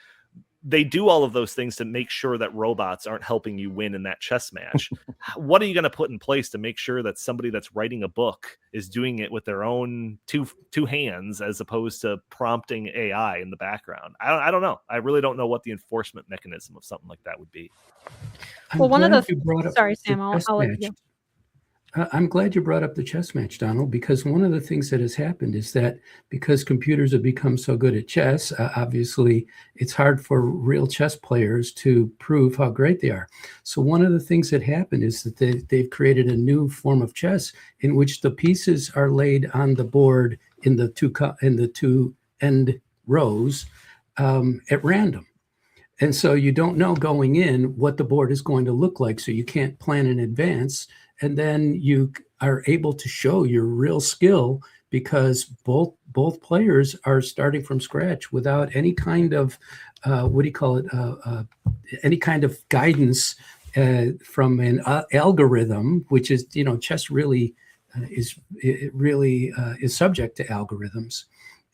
they do all of those things to make sure that robots aren't helping you win in that chess match. What are you going to put in place to make sure that somebody that's writing a book is doing it with their own two hands as opposed to prompting AI in the background? I don't know. I really don't know what the enforcement mechanism of something like that would be. Well, one of the sorry, Sam, I'll let you. I'm glad you brought up the chess match, Donald, because one of the things that has happened is that because computers have become so good at chess, obviously it's hard for real chess players to prove how great they are. So one of the things that happened is that they've created a new form of chess in which the pieces are laid on the board in the two end rows at random. And so you don't know going in what the board is going to look like, so you can't plan in advance. And then you are able to show your real skill because both players are starting from scratch without any kind of any kind of guidance from an algorithm, which is chess really is subject to algorithms,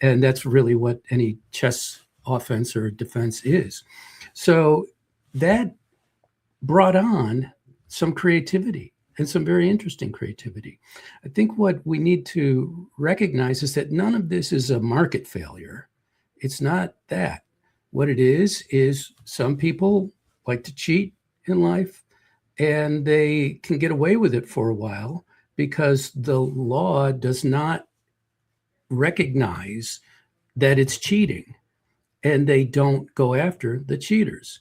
and that's really what any chess offense or defense is. So that brought on some creativity. And some very interesting creativity. I think what we need to recognize is that none of this is a market failure. It's not that. What it is some people like to cheat in life, and they can get away with it for a while because the law does not recognize that it's cheating, and they don't go after the cheaters.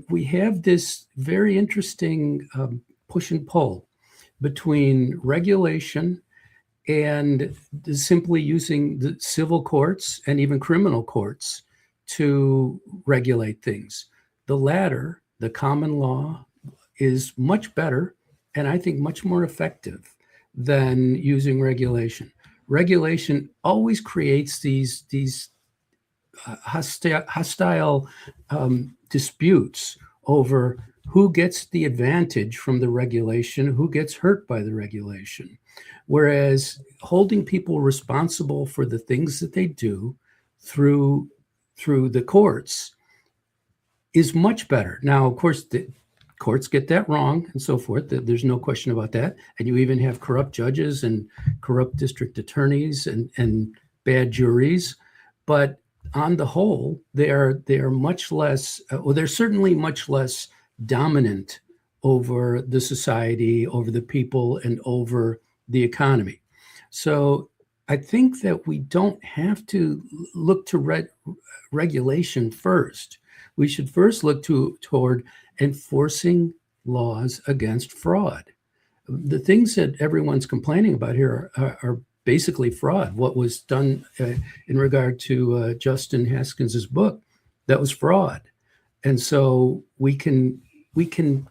We have this very interesting push and pull between regulation and simply using the civil courts and even criminal courts to regulate things. The latter, the common law, is much better and I think much more effective than using regulation. Regulation always creates these hostile disputes over who gets the advantage from the regulation, who gets hurt by the regulation. Whereas holding people responsible for the things that they do through the courts is much better. Now, of course, the courts get that wrong and so forth. There's no question about that. And you even have corrupt judges and corrupt district attorneys and bad juries. But on the whole, they are much less, they're certainly much less dominant over the society, over the people, and over the economy. So I think that we don't have to look to regulation first. We should first look toward enforcing laws against fraud. The things that everyone's complaining about here are basically fraud. What was done in regard to Justin Haskins's book, that was fraud. And so we can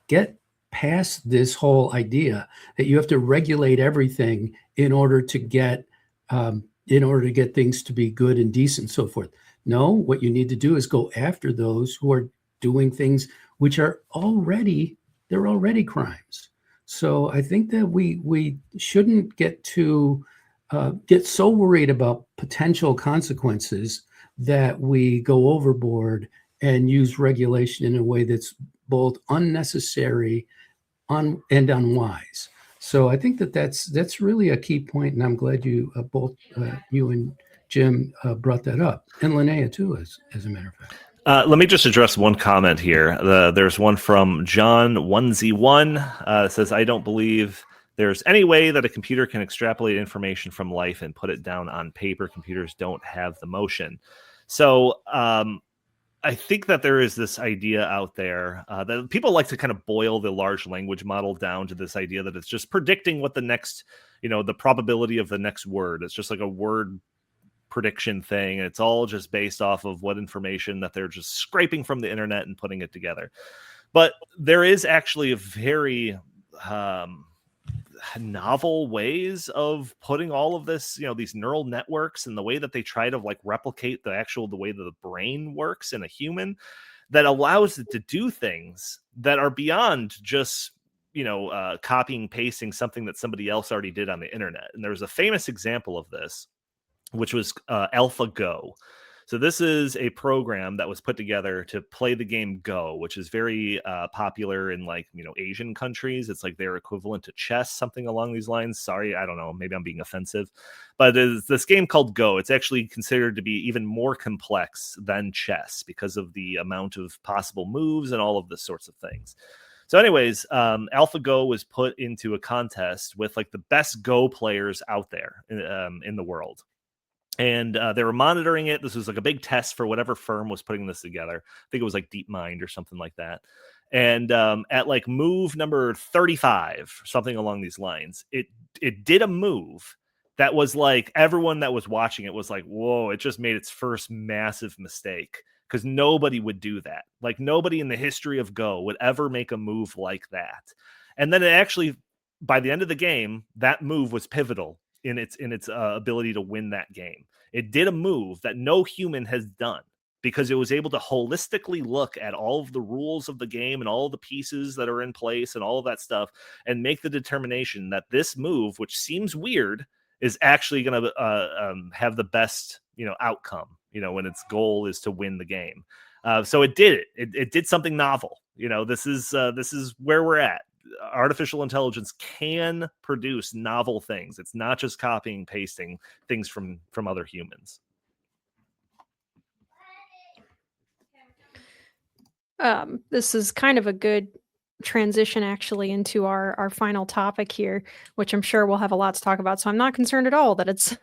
get past this whole idea that you have to regulate everything in order to get things to be good and decent and so forth. No, what you need to do is go after those who are doing things which are already crimes. So I think that we shouldn't get so worried about potential consequences that we go overboard and use regulation in a way that's both unnecessary and unwise. So I think that's really a key point, and I'm glad you both you and Jim brought that up, and Linnea too, as a matter of fact. Let me just address one comment here. There's one from John 1Z1 says, I don't believe there's any way that a computer can extrapolate information from life and put it down on paper. Computers don't have the motion. So I think that there is this idea out there that people like to kind of boil the large language model down to this idea that it's just predicting what the next, the probability of the next word. It's just like a word prediction thing. It's all just based off of what information that they're just scraping from the internet and putting it together. But there is actually a very novel ways of putting all of this, these neural networks and the way that they try to like replicate the way that the brain works in a human, that allows it to do things that are beyond just copying pasting something that somebody else already did on the internet. And there was a famous example of this, which was AlphaGo. So this is a program that was put together to play the game Go, which is very popular in Asian countries. It's like their equivalent to chess, something along these lines. Sorry, I don't know. Maybe I'm being offensive. But it's this game called Go. It's actually considered to be even more complex than chess because of the amount of possible moves and all of this sorts of things. So anyways, AlphaGo was put into a contest with the best Go players out there in the world. And they were monitoring it. This was a big test for whatever firm was putting this together. I think it was DeepMind or something like that. And at move number 35, something along these lines, it did a move that was everyone that was watching it was whoa, it just made its first massive mistake, because nobody would do that. Nobody in the history of Go would ever make a move like that. And then it actually, by the end of the game, that move was pivotal in its ability to win that game. It did a move that no human has done, because it was able to holistically look at all of the rules of the game and all the pieces that are in place and all of that stuff, and make the determination that this move, which seems weird, is actually going to have the best outcome, when its goal is to win the game. So it did it. It did something novel. This is where we're at. Artificial intelligence can produce novel things. It's not just copying, pasting things from other humans. This is kind of a good transition actually into our final topic here, which I'm sure we'll have a lot to talk about. So I'm not concerned at all that it's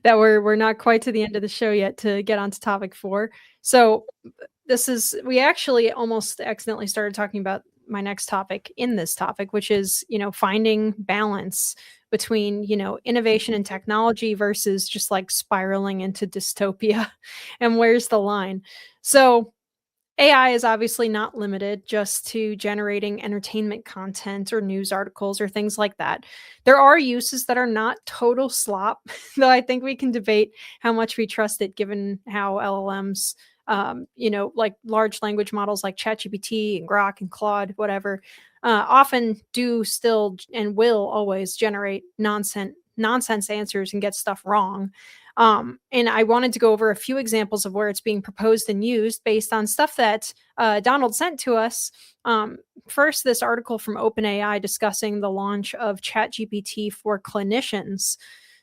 that we're not quite to the end of the show yet to get on to topic 4. So we actually almost accidentally started talking about my next topic in this topic, which is, finding balance between, innovation and technology versus just spiraling into dystopia. And where's the line? So AI is obviously not limited just to generating entertainment content or news articles or things like that. There are uses that are not total slop, though I think we can debate how much we trust it given how LLMs, large language models like ChatGPT and Grok and Claude, whatever, often do still and will always generate nonsense answers and get stuff wrong. And I wanted to go over a few examples of where it's being proposed and used based on stuff that Donald sent to us. First, this article from OpenAI discussing the launch of ChatGPT for clinicians.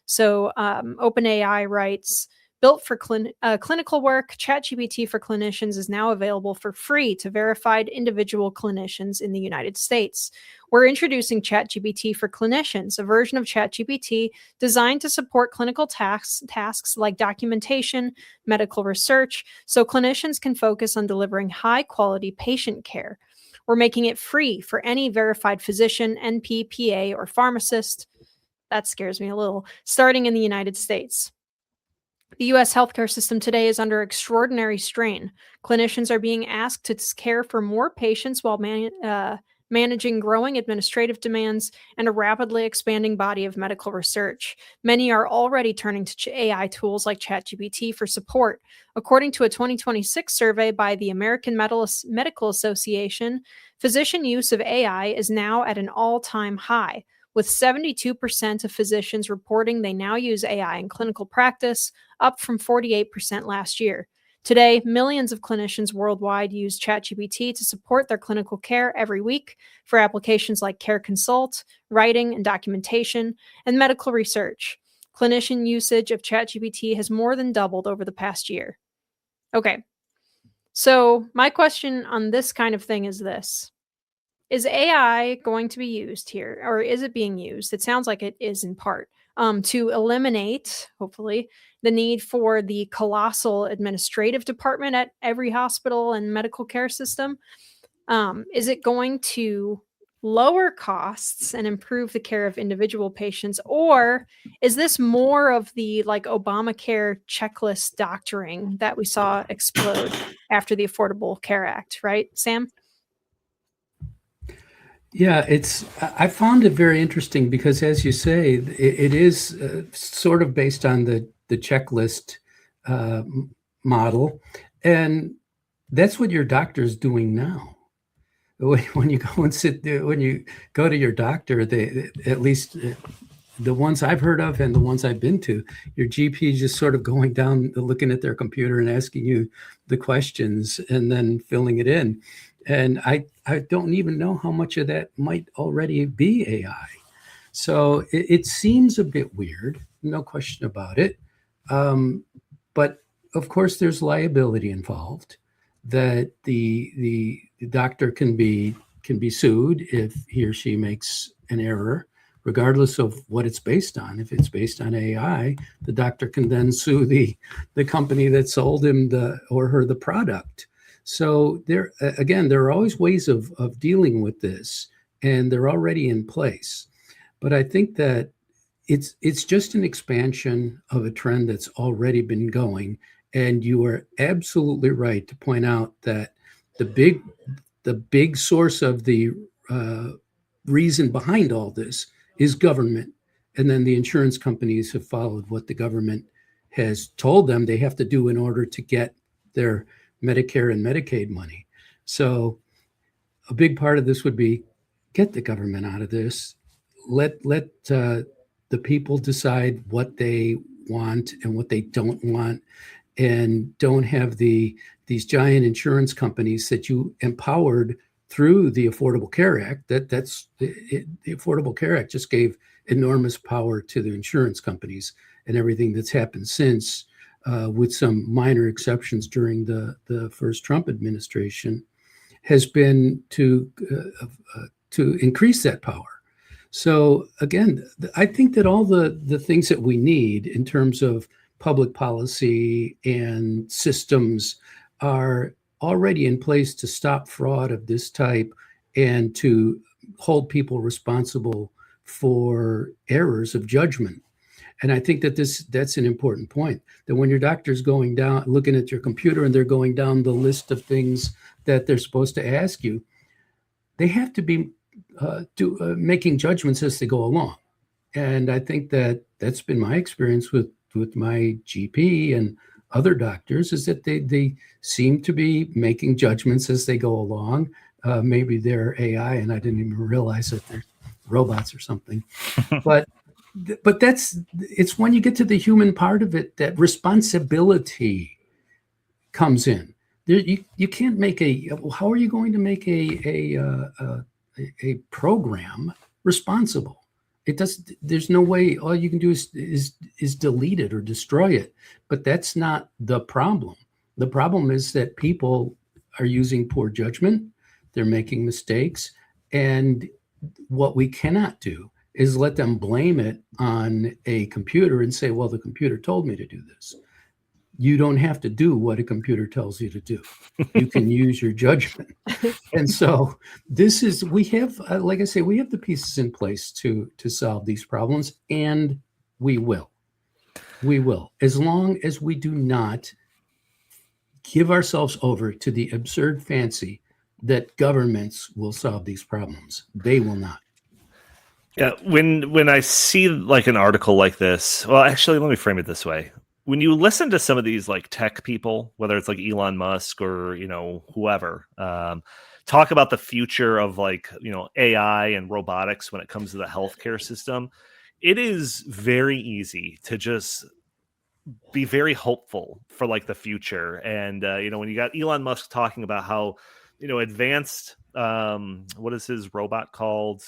So OpenAI writes, built for clinical work, ChatGPT for clinicians is now available for free to verified individual clinicians in the United States. We're introducing ChatGPT for clinicians, a version of ChatGPT designed to support clinical tasks like documentation, medical research, so clinicians can focus on delivering high-quality patient care. We're making it free for any verified physician, NP, PA, or pharmacist. That scares me a little. Starting in the United States. The U.S. healthcare system today is under extraordinary strain. Clinicians are being asked to care for more patients while managing growing administrative demands and a rapidly expanding body of medical research. Many are already turning to AI tools like ChatGPT for support. According to a 2026 survey by the American Medical Association, physician use of AI is now at an all-time high, with 72% of physicians reporting they now use AI in clinical practice, up from 48% last year. Today, millions of clinicians worldwide use ChatGPT to support their clinical care every week for applications like Care Consult, writing and documentation, and medical research. Clinician usage of ChatGPT has more than doubled over the past year. Okay, so my question on this kind of thing is this. Is AI going to be used here, or is it being used? It sounds like it is in part. to eliminate, hopefully, the need for the colossal administrative department at every hospital and medical care system? Is it going to lower costs and improve the care of individual patients, or is this more of the like Obamacare checklist doctoring that we saw explode after the Affordable Care Act, right, Sam? Yeah, I found it very interesting because, as you say, it is sort of based on the checklist model, and that's what your doctor's doing now. When you go and when you go to your doctor, they, at least the ones I've heard of and the ones I've been to, your GP just sort of going down, looking at their computer and asking you the questions and then filling it in. And I don't even know how much of that might already be AI. So it seems a bit weird, no question about it. But of course, there's liability involved. That the doctor can be sued if he or she makes an error, regardless of what it's based on. If it's based on AI, the doctor can then sue the company that sold him or her the product. So there are always ways of dealing with this, and they're already in place. But I think that it's just an expansion of a trend that's already been going. And you are absolutely right to point out that the big source of the reason behind all this is government. And then the insurance companies have followed what the government has told them they have to do in order to get their Medicare and Medicaid money. So a big part of this would be get the government out of this. Let the people decide what they want and what they don't want, and don't have these giant insurance companies that you empowered through the Affordable Care Act. The Affordable Care Act just gave enormous power to the insurance companies, and everything that's happened since, with some minor exceptions during the first Trump administration, has been to increase that power. So again, I think that all the things that we need in terms of public policy and systems are already in place to stop fraud of this type and to hold people responsible for errors of judgment. And I think that that's an important point, that when your doctor's going down, looking at your computer, and they're going down the list of things that they're supposed to ask you, they have to be making judgments as they go along. And I think that that's been my experience with my GP and other doctors, is that they seem to be making judgments as they go along. Maybe they're AI and I didn't even realize that they're robots or something. But it's when you get to the human part of it that responsibility comes in. You can't make how are you going to make a program responsible? There's no way. All you can do is delete it or destroy it. But that's not the problem. The problem is that people are using poor judgment. They're making mistakes. And what we cannot do is let them blame it on a computer and say, well, the computer told me to do this. You don't have to do what a computer tells you to do. You can use your judgment. And so we have, like I say, we have the pieces in place to solve these problems, and we will. We will, as long as we do not give ourselves over to the absurd fancy that governments will solve these problems. They will not. Yeah, when I see like an article like this, well, actually, let me frame it this way. When you listen to some of these like tech people, whether it's like Elon Musk or, whoever, talk about the future of like, AI and robotics when it comes to the healthcare system, it is very easy to just be very hopeful for like the future. And, when you got Elon Musk talking about how, advanced, what is his robot called?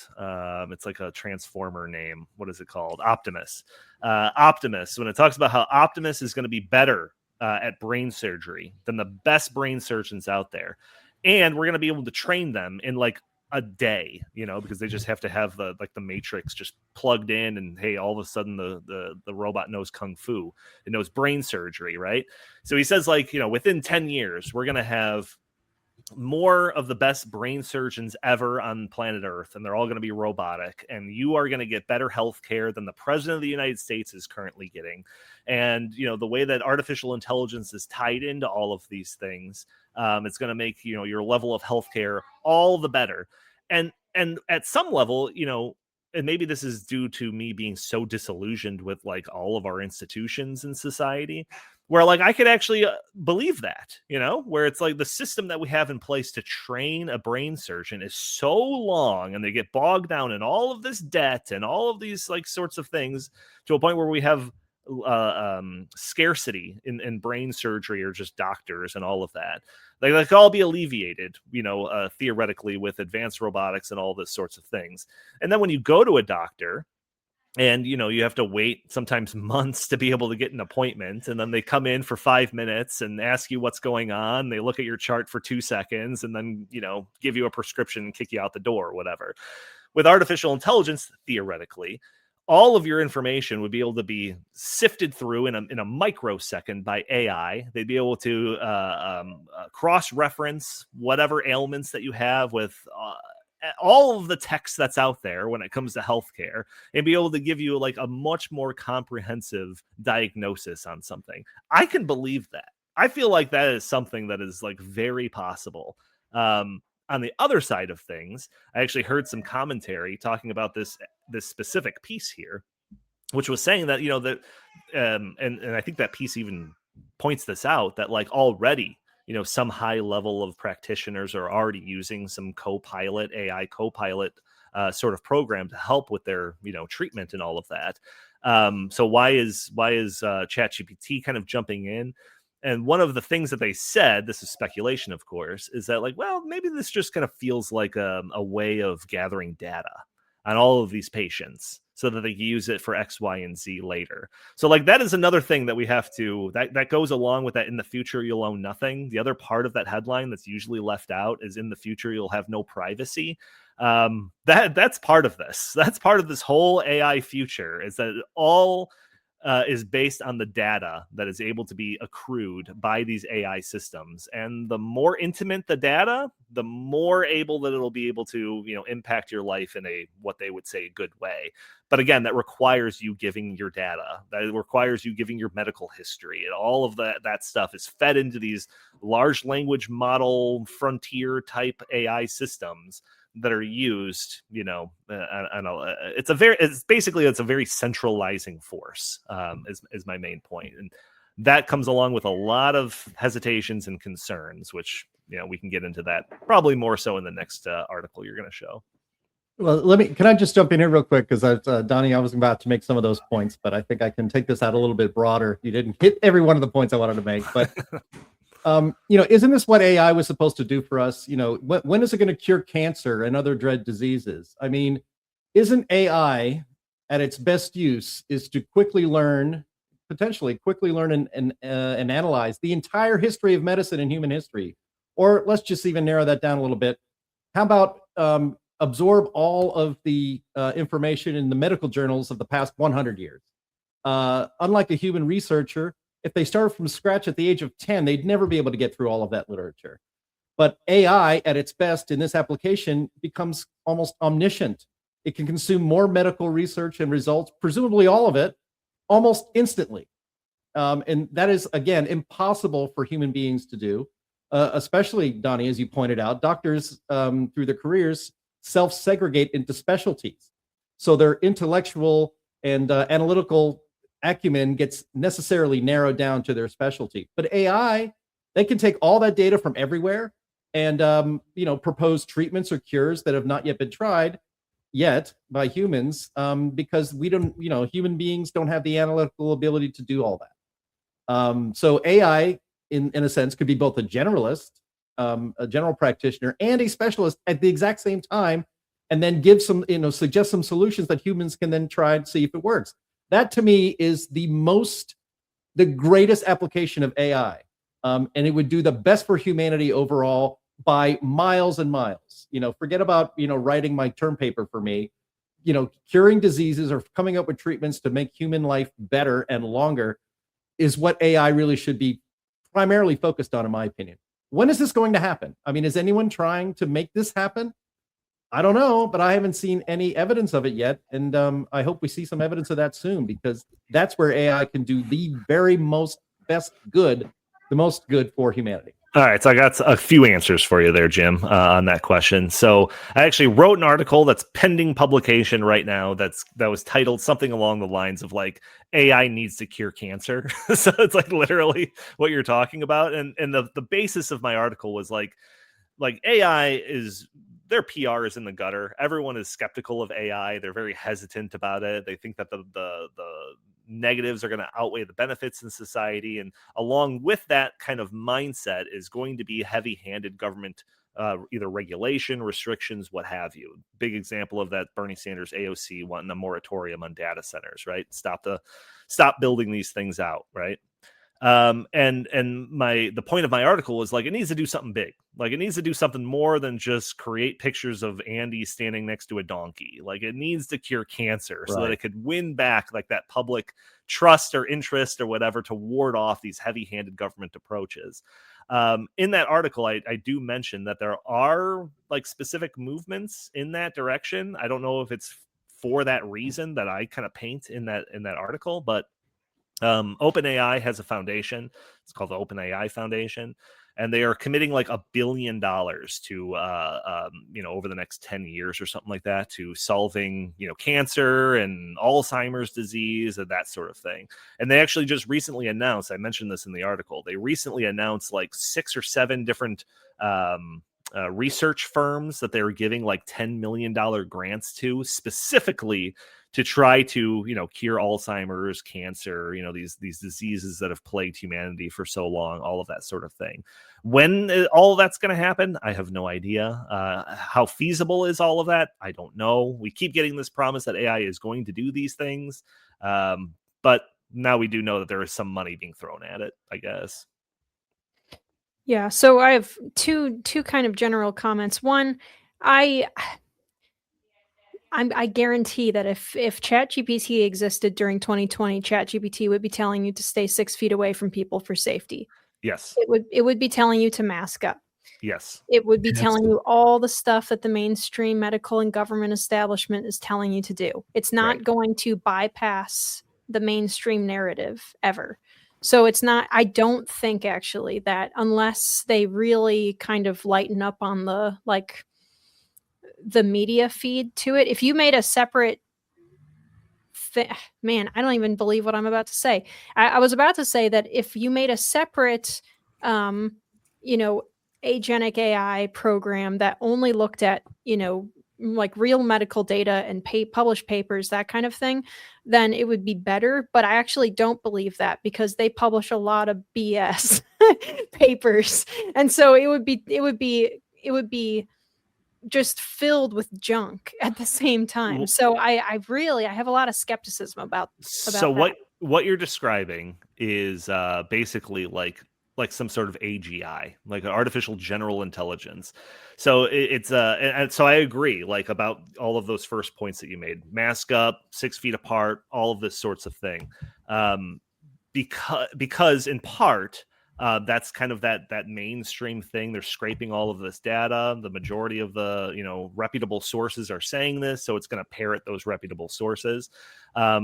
It's like a transformer name. What is it called? Optimus. Optimus, when it talks about how Optimus is going to be better at brain surgery than the best brain surgeons out there. And we're going to be able to train them in like a day, because they just have to have the matrix just plugged in, and hey, all of a sudden the robot knows kung fu, it knows brain surgery, right? So he says, within 10 years we're going to have more of the best brain surgeons ever on planet Earth, and they're all going to be robotic, and you are going to get better health care than the president of the United States is currently getting. And the way that artificial intelligence is tied into all of these things, it's going to make your level of healthcare all the better. And at some level, and maybe this is due to me being so disillusioned with all of our institutions in society, where I could actually believe that, where it's the system that we have in place to train a brain surgeon is so long, and they get bogged down in all of this debt and all of these sorts of things, to a point where we have scarcity in brain surgery, or just doctors and all of that. They could all be alleviated, theoretically, with advanced robotics and all this sorts of things. And then when you go to a doctor, and you have to wait sometimes months to be able to get an appointment, and then they come in for 5 minutes and ask you what's going on. They look at your chart for 2 seconds, and then give you a prescription and kick you out the door, or whatever. With artificial intelligence, theoretically, all of your information would be able to be sifted through in a microsecond by AI. They'd be able to cross-reference whatever ailments that you have with all of the text that's out there when it comes to healthcare, and be able to give you a much more comprehensive diagnosis on something. I can believe that. I feel like that is something that is very possible. On the other side of things, I actually heard some commentary talking about this specific piece here, which was saying that and I think that piece even points this out, that already some high level of practitioners are already using some AI co-pilot sort of program to help with their treatment and all of that. So why is ChatGPT kind of jumping in? And one of the things that they said, this is speculation, of course, is that maybe this just kind of feels like a way of gathering data on all of these patients, so that they can use it for X, Y, and Z later. So that is another thing that we have to, that goes along with that. In the future, you'll own nothing. The other part of that headline that's usually left out is, in the future, you'll have no privacy. That's part of this. That's part of this whole AI future, is that it all is based on the data that is able to be accrued by these AI systems. And the more intimate the data, the more able that it'll be able to, impact your life in a, what they would say, good way. But again, that requires you giving your data. That requires you giving your medical history, and all of that stuff is fed into these large language model frontier type AI systems that are used, it's a very centralizing force, is my main point. And that comes along with a lot of hesitations and concerns, which, we can get into that probably more so in the next article you're going to show. Well, can I just jump in here real quick? Because Donnie, I was about to make some of those points, but I think I can take this out a little bit broader. You didn't hit every one of the points I wanted to make, but isn't this what AI was supposed to do for us? When is it going to cure cancer and other dread diseases? I mean, isn't AI at its best use is to potentially quickly learn and analyze the entire history of medicine and human history? Or let's just even narrow that down a little bit. How about absorb all of the information in the medical journals of the past 100 years? Unlike a human researcher, if they started from scratch at the age of 10, they'd never be able to get through all of that literature. But AI, at its best in this application, becomes almost omniscient. It can consume more medical research and results, presumably all of it, almost instantly. And that is, again, impossible for human beings to do, especially, Donnie, as you pointed out. Doctors, through their careers, self-segregate into specialties. So their intellectual and analytical acumen gets necessarily narrowed down to their specialty. But AI, they can take all that data from everywhere and propose treatments or cures that have not yet been tried yet by humans, because we don't, human beings don't have the analytical ability to do all that. So AI, in a sense, could be both a generalist, a general practitioner, and a specialist at the exact same time, and then give some, suggest some solutions that humans can then try and see if it works. That, to me, is the greatest application of AI. And it would do the best for humanity overall, by miles and miles. Forget about, writing my term paper for me. Curing diseases or coming up with treatments to make human life better and longer is what AI really should be primarily focused on, in my opinion. When is this going to happen? I mean, is anyone trying to make this happen? I don't know, but I haven't seen any evidence of it yet. And I hope we see some evidence of that soon, because that's where AI can do the very most the most good for humanity. All right, so I got a few answers for you there, Jim, on that question. So I actually wrote an article that's pending publication right now that was titled something along the lines of like AI needs to cure cancer. So it's like literally what you're talking about. And the basis of my article was like AI is, their PR is in the gutter. Everyone is skeptical of AI. They're very hesitant about it. They think that the negatives are going to outweigh the benefits in society. And along with that kind of mindset is going to be heavy-handed government, either regulation, restrictions, what have you. Big example of that, Bernie Sanders AOC wanting a moratorium on data centers, right? Stop building these things out, right? And the point of my article is like, it needs to do something big. Like, it needs to do something more than just create pictures of Andy standing next to a donkey. Like, it needs to cure cancer so that it could win back like that public trust or interest or whatever to ward off these heavy-handed government approaches. In that article, I do mention that there are like specific movements in that direction. I don't know if it's for that reason that I kind of paint in that article, but OpenAI has a foundation. It's called the OpenAI Foundation, and they are committing like $1 billion to, over the next 10 years or something like that, to solving, cancer and Alzheimer's disease and that sort of thing. And they actually just recently announced, I mentioned this in the article, they recently announced like 6 or 7 different research firms that they were giving like $10 million grants to, specifically to try to, cure Alzheimer's, cancer, these diseases that have plagued humanity for so long, all of that sort of thing. When all of that's going to happen, I have no idea. How feasible is all of that? I don't know. We keep getting this promise that AI is going to do these things. But now we do know that there is some money being thrown at it, I guess. Yeah, so I have two kind of general comments. One, I guarantee that if ChatGPT existed during 2020, ChatGPT would be telling you to stay 6 feet away from people for safety. Yes. It would be telling you to mask up. Yes. It would be telling you all the stuff that the mainstream medical and government establishment is telling you to do. It's not going to bypass the mainstream narrative ever. So it's not, I don't think actually that unless they really kind of lighten up on the media feed to it, if you made a separate man, I don't even believe what I'm about to say. I was about to say that if you made a separate, agentic AI program that only looked at, like real medical data and published papers, that kind of thing, then it would be better. But I actually don't believe that, because they publish a lot of BS papers. And so it would be just filled with junk at the same time. So I have a lot of skepticism about so that. What you're describing is basically like some sort of AGI, like an artificial general intelligence. So it's and so I agree, like, about all of those first points that you made: mask up, 6 feet apart, all of this sorts of thing. Because in part, that's kind of that mainstream thing. They're scraping all of this data. The majority of the reputable sources are saying this, so it's going to parrot those reputable sources. But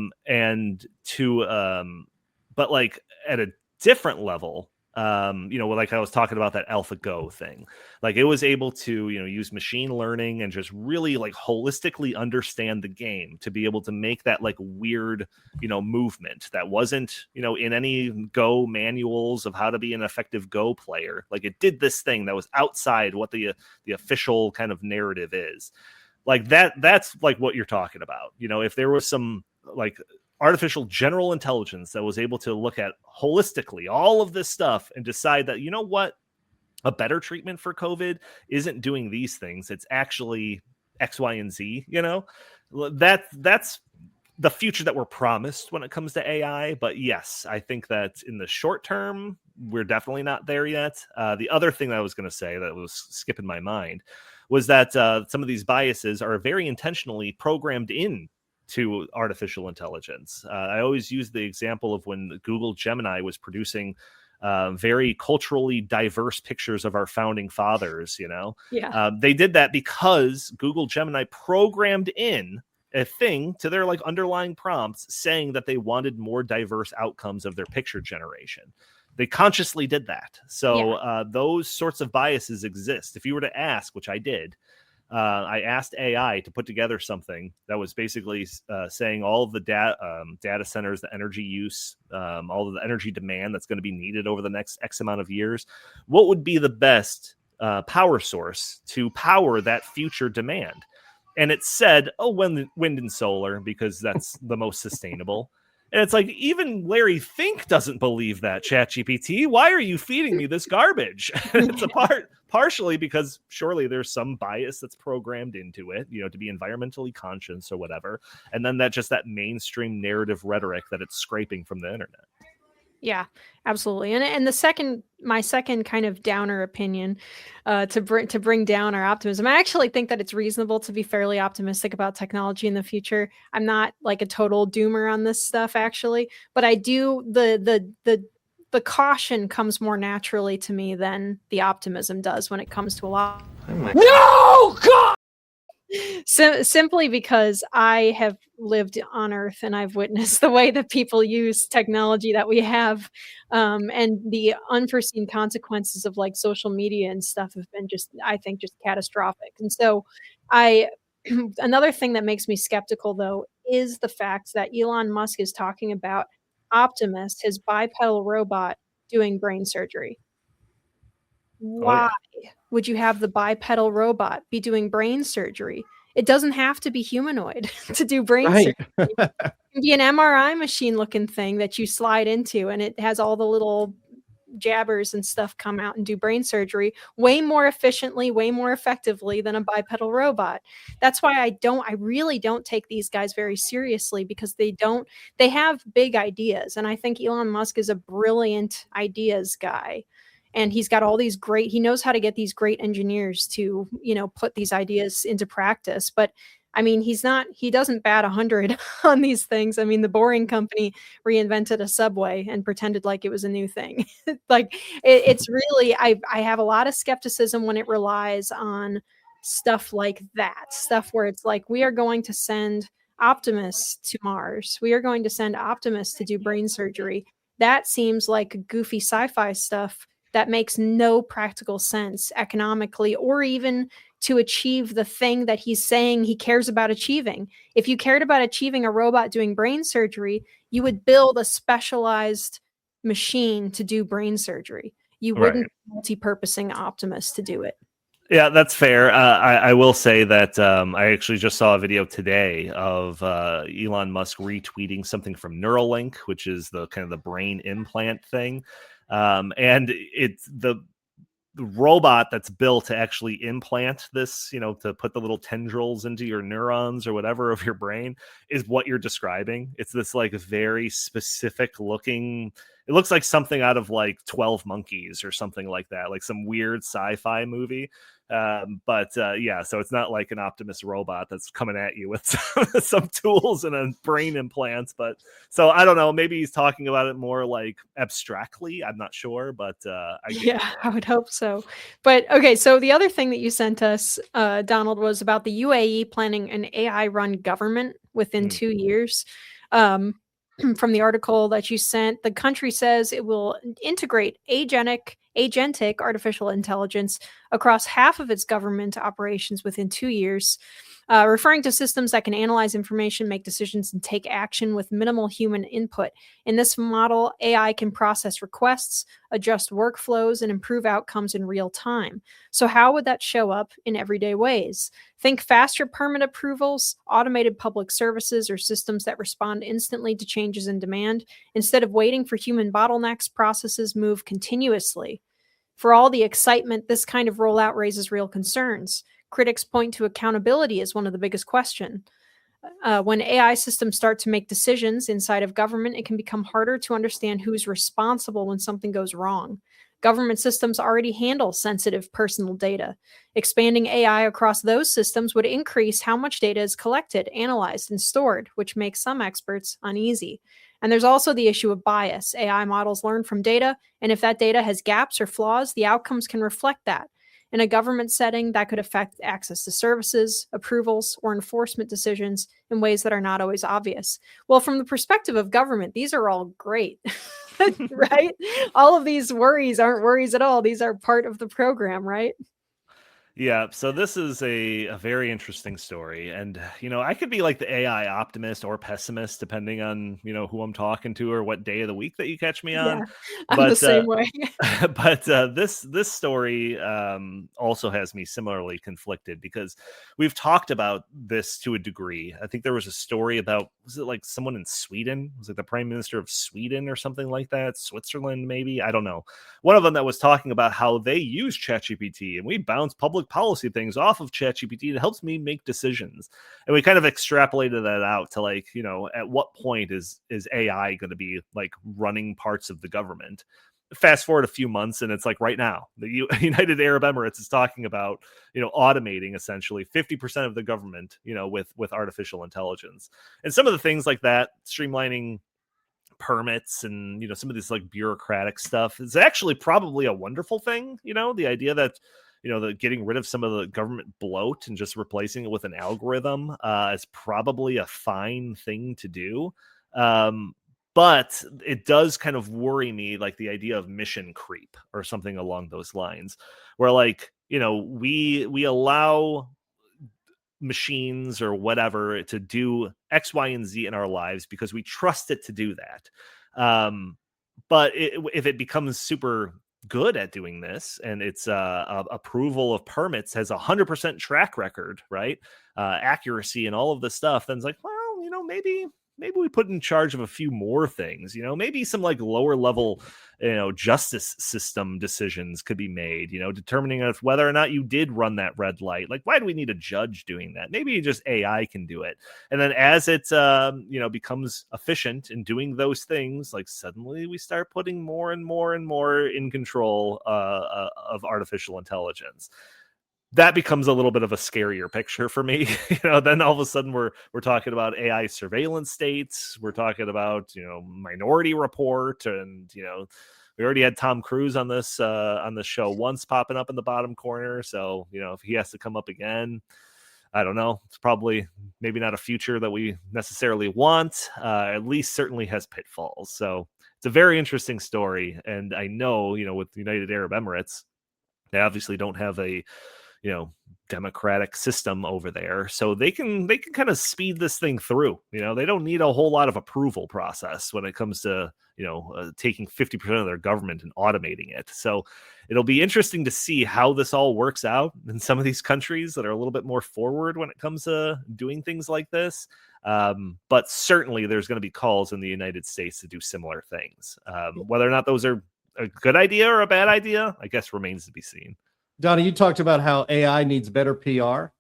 like at a different level, like I was talking about that AlphaGo thing, like it was able to, use machine learning and just really like holistically understand the game to be able to make that like weird, movement that wasn't, in any Go manuals of how to be an effective Go player. Like it did this thing that was outside what the official kind of narrative is. Like that's like what you're talking about. If there was some like artificial general intelligence that was able to look at holistically all of this stuff and decide that, what, a better treatment for COVID isn't doing these things. It's actually X, Y, and Z, that's the future that we're promised when it comes to AI. But yes, I think that in the short term, we're definitely not there yet. The other thing that I was going to say that was skipping my mind was that some of these biases are very intentionally programmed in to artificial intelligence. I always use the example of when Google Gemini was producing very culturally diverse pictures of our founding fathers. They did that because Google Gemini programmed in a thing to their like underlying prompts saying that they wanted more diverse outcomes of their picture generation. They consciously did that. So those sorts of biases exist. If you were to ask, which I did, I asked AI to put together something that was basically saying all of the data centers, the energy use, all of the energy demand that's going to be needed over the next X amount of years. What would be the best power source to power that future demand? And it said, wind and solar, because that's the most sustainable. And it's like, even Larry Fink doesn't believe that, ChatGPT. Why are you feeding me this garbage? It's partially because surely there's some bias that's programmed into it, to be environmentally conscious or whatever. And then that mainstream narrative rhetoric that it's scraping from the internet. Yeah, absolutely. And my second kind of downer opinion to bring down our optimism. I actually think that it's reasonable to be fairly optimistic about technology in the future. I'm not like a total doomer on this stuff, actually, but I do the caution comes more naturally to me than the optimism does when it comes to a lot. No, God! So simply because I have lived on Earth and I've witnessed the way that people use technology that we have, and the unforeseen consequences of like social media and stuff have been I think, just catastrophic. And so another thing that makes me skeptical, though, is the fact that Elon Musk is talking about Optimus, his bipedal robot, doing brain surgery. Why would you have the bipedal robot be doing brain surgery? It doesn't have to be humanoid to do brain surgery. It can be an MRI machine looking thing that you slide into, and it has all the little jabbers and stuff come out and do brain surgery way more efficiently, way more effectively than a bipedal robot. That's why I really don't take these guys very seriously, because they have big ideas. And I think Elon Musk is a brilliant ideas guy. And he's got all these he knows how to get these great engineers to, put these ideas into practice. But I mean, he doesn't bat 100 on these things. I mean, the Boring Company reinvented a subway and pretended like it was a new thing. Like it's really, I have a lot of skepticism when it relies on stuff like that, stuff where it's like, we are going to send Optimus to Mars. We are going to send Optimus to do brain surgery. That seems like goofy sci-fi stuff that makes no practical sense economically, or even to achieve the thing that he's saying he cares about achieving. If you cared about achieving a robot doing brain surgery, you would build a specialized machine to do brain surgery. You wouldn't be multi-purposing Optimus to do it. Yeah, that's fair. I will say that I actually just saw a video today of Elon Musk retweeting something from Neuralink, which is the kind of the brain implant thing. And it's the robot that's built to actually implant this, to put the little tendrils into your neurons or whatever of your brain, is what you're describing. It's this like very specific looking, it looks like something out of like 12 Monkeys or something like that, like some weird sci-fi movie. So it's not like an Optimus robot that's coming at you with some tools and a brain implants. But so I don't know, maybe he's talking about it more like abstractly. I'm not sure, but I would hope so. But okay, so the other thing that you sent us, Donald, was about the UAE planning an AI-run government within 2 years. From the article that you sent, the country says it will integrate agentic artificial intelligence across half of its government operations within 2 years, referring to systems that can analyze information, make decisions, and take action with minimal human input. In this model, AI can process requests, adjust workflows, and improve outcomes in real time. So how would that show up in everyday ways? Think faster permit approvals, automated public services, or systems that respond instantly to changes in demand. Instead of waiting for human bottlenecks, processes move continuously. For all the excitement, this kind of rollout raises real concerns. Critics point to accountability as one of the biggest questions. When AI systems start to make decisions inside of government, it can become harder to understand who's responsible when something goes wrong. Government systems already handle sensitive personal data. Expanding AI across those systems would increase how much data is collected, analyzed, and stored, which makes some experts uneasy. And there's also the issue of bias. AI models learn from data, and if that data has gaps or flaws, the outcomes can reflect that. In a government setting, that could affect access to services, approvals, or enforcement decisions in ways that are not always obvious. Well, from the perspective of government, these are all great, right? All of these worries aren't worries at all. These are part of the program, right? Yeah, so this is a very interesting story. And, I could be like the AI optimist or pessimist, depending on, who I'm talking to or what day of the week that you catch me on. Yeah, I'm the same way. But this story also has me similarly conflicted because we've talked about this to a degree. I think there was a story about, was it like someone in Sweden? Was it the prime minister of Sweden or something like that? Switzerland, maybe? I don't know. One of them that was talking about how they use ChatGPT and we bounce public policy things off of ChatGPT that helps me make decisions. And we kind of extrapolated that out to like, at what point is AI going to be like running parts of the government? Fast forward a few months and it's like right now the United Arab Emirates is talking about automating essentially 50% of the government with artificial intelligence, and some of the things like that, streamlining permits and some of this like bureaucratic stuff is actually probably a wonderful thing. The idea that the getting rid of some of the government bloat and just replacing it with an algorithm is probably a fine thing to do. But it does kind of worry me, like the idea of mission creep or something along those lines, where like, we allow machines or whatever to do X, Y, and Z in our lives because we trust it to do that. But if it becomes super good at doing this and its approval of permits has 100% track record, right? Accuracy and all of this stuff, then it's like, well, maybe we put in charge of a few more things, maybe some like lower level, justice system decisions could be made, determining if whether or not you did run that red light. Like, why do we need a judge doing that? Maybe just AI can do it. And then as it, becomes efficient in doing those things, like suddenly we start putting more and more and more in control of artificial intelligence. That becomes a little bit of a scarier picture for me. Then all of a sudden we're talking about AI surveillance states. We're talking about, Minority Report, and, we already had Tom Cruise on this show once popping up in the bottom corner. So, if he has to come up again, I don't know. It's probably maybe not a future that we necessarily want. At least certainly has pitfalls. So it's a very interesting story. And I know, with the United Arab Emirates, they obviously don't have a democratic system over there, so they can kind of speed this thing through. They don't need a whole lot of approval process when it comes to taking 50% of their government and automating it. So it'll be interesting to see how this all works out in some of these countries that are a little bit more forward when it comes to doing things like this. But certainly there's going to be calls in the United States to do similar things. Whether or not those are a good idea or a bad idea, I guess remains to be seen. Donnie, you talked about how AI needs better PR.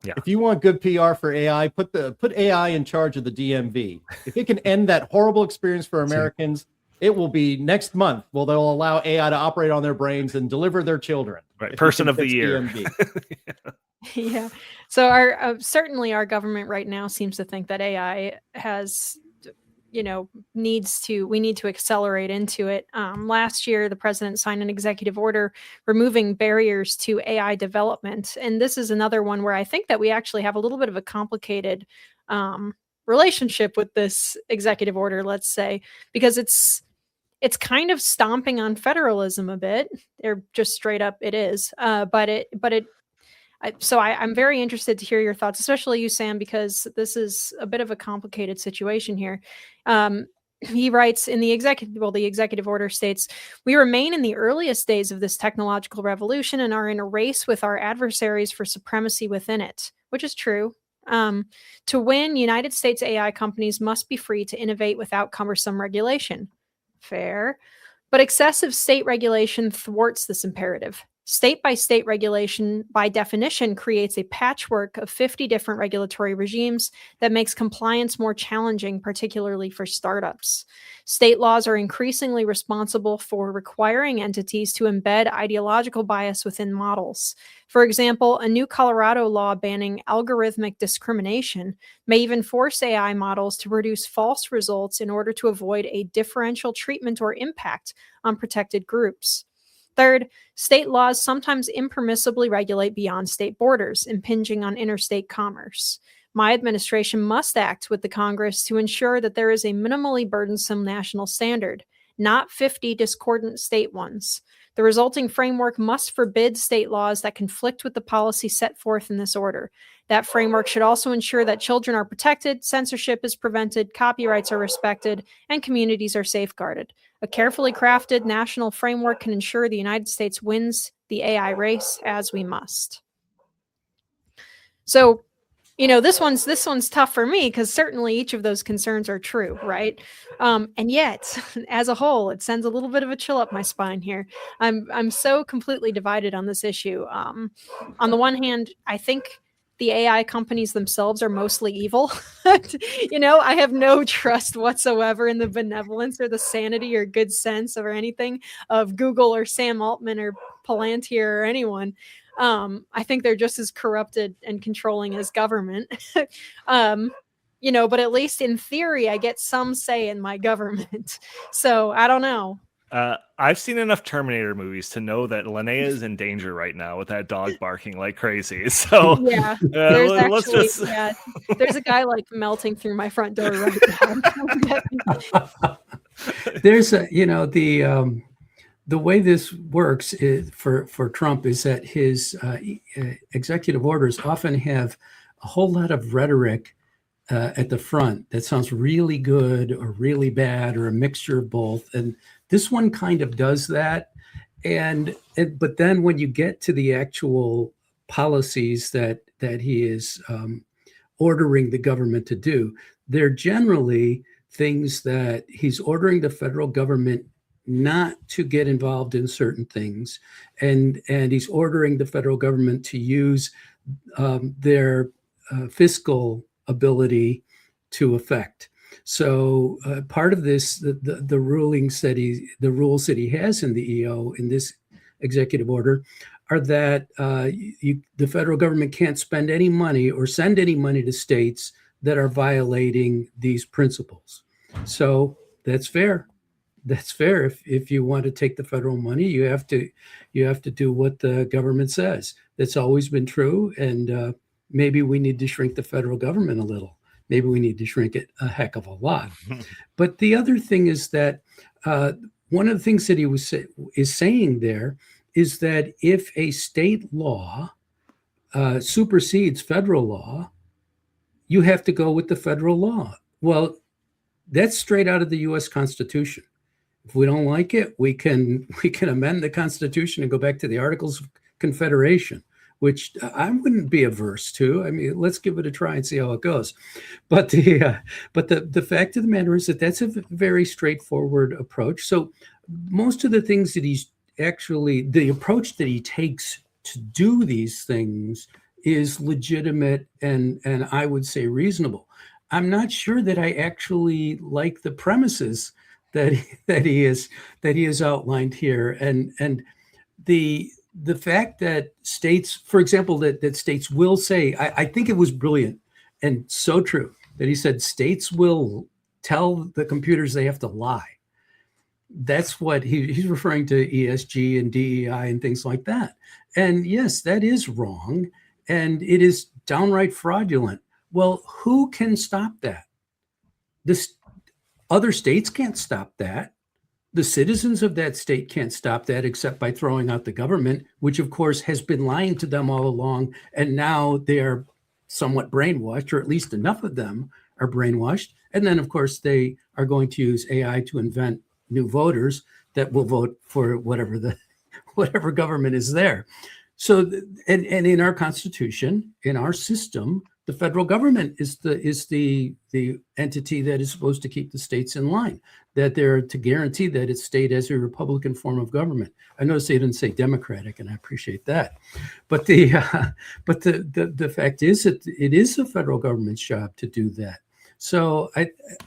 Yeah. If you want good PR for AI, put AI in charge of the DMV. If it can end that horrible experience for Americans, it will be next month. Well, they'll allow AI to operate on their brains and deliver their children. Right. Person of the year. Yeah. So certainly our government right now seems to think that AI has, we need to accelerate into it. Last year, the president signed an executive order removing barriers to AI development. And this is another one where I think that we actually have a little bit of a complicated relationship with this executive order, let's say, because it's kind of stomping on federalism a bit. They're just straight up, it is. I'm very interested to hear your thoughts, especially you, Sam, because this is a bit of a complicated situation here. He writes in the executive order states, "We remain in the earliest days of this technological revolution and are in a race with our adversaries for supremacy within it," which is true. To win, United States AI companies must be free to innovate without cumbersome regulation. Fair. But excessive state regulation thwarts this imperative. State-by-state regulation, by definition, creates a patchwork of 50 different regulatory regimes that makes compliance more challenging, particularly for startups. State laws are increasingly responsible for requiring entities to embed ideological bias within models. For example, a new Colorado law banning algorithmic discrimination may even force AI models to produce false results in order to avoid a differential treatment or impact on protected groups. Third, state laws sometimes impermissibly regulate beyond state borders, impinging on interstate commerce. My administration must act with the Congress to ensure that there is a minimally burdensome national standard, not 50 discordant state ones. The resulting framework must forbid state laws that conflict with the policy set forth in this order. That framework should also ensure that children are protected, censorship is prevented, copyrights are respected, and communities are safeguarded. A carefully crafted national framework can ensure the United States wins the AI race, as we must. So, this one's tough for me because certainly each of those concerns are true, right? And yet, as a whole, it sends a little bit of a chill up my spine here. I'm so completely divided on this issue. On the one hand, I think the AI companies themselves are mostly evil. I have no trust whatsoever in the benevolence or the sanity or good sense or anything of Google or Sam Altman or Palantir or anyone. I think they're just as corrupted and controlling as government. But at least in theory, I get some say in my government. So I don't know. I've seen enough Terminator movies to know that Linnea is in danger right now with that dog barking like crazy. So yeah, there's a guy like melting through my front door right now. There's the way this works for Trump is that his executive orders often have a whole lot of rhetoric at the front that sounds really good or really bad or a mixture of both. And this one kind of does that. But then when you get to the actual policies that he is ordering the government to do, they're generally things that he's ordering the federal government not to get involved in certain things, and he's ordering the federal government to use their fiscal ability to affect. So part of this, the rules that he has in the EO in this executive order are that the federal government can't spend any money or send any money to states that are violating these principles. So that's fair. That's fair. If you want to take the federal money, you have to do what the government says. That's always been true. And maybe we need to shrink the federal government a little. Maybe we need to shrink it a heck of a lot. But the other thing is that one of the things that he is saying there is that if a state law supersedes federal law, you have to go with the federal law. Well, that's straight out of the U.S. Constitution. If we don't like it, we can amend the Constitution and go back to the Articles of Confederation, which I wouldn't be averse to. I mean, let's give it a try and see how it goes. But the fact of the matter is that that's a very straightforward approach. So most of the things that the approach that he takes to do these things is legitimate and I would say reasonable. I'm not sure that I actually like the premises that he has outlined here, and the fact that states, for example, that states will say, I think it was brilliant and so true that he said states will tell the computers they have to lie. That's what he's referring to, ESG and DEI and things like that. And yes, that is wrong, and it is downright fraudulent. Well, who can stop that? Other states can't stop that. The citizens of that state can't stop that except by throwing out the government, which of course has been lying to them all along. And now they are somewhat brainwashed, or at least enough of them are brainwashed. And then of course they are going to use AI to invent new voters that will vote for whatever government is there. So, and in our Constitution, in our system, the federal government is the entity that is supposed to keep the states in line. that they're to guarantee that it stayed as a Republican form of government. I noticed they didn't say Democratic, and I appreciate that. But the fact is that it is the federal government's job to do that. So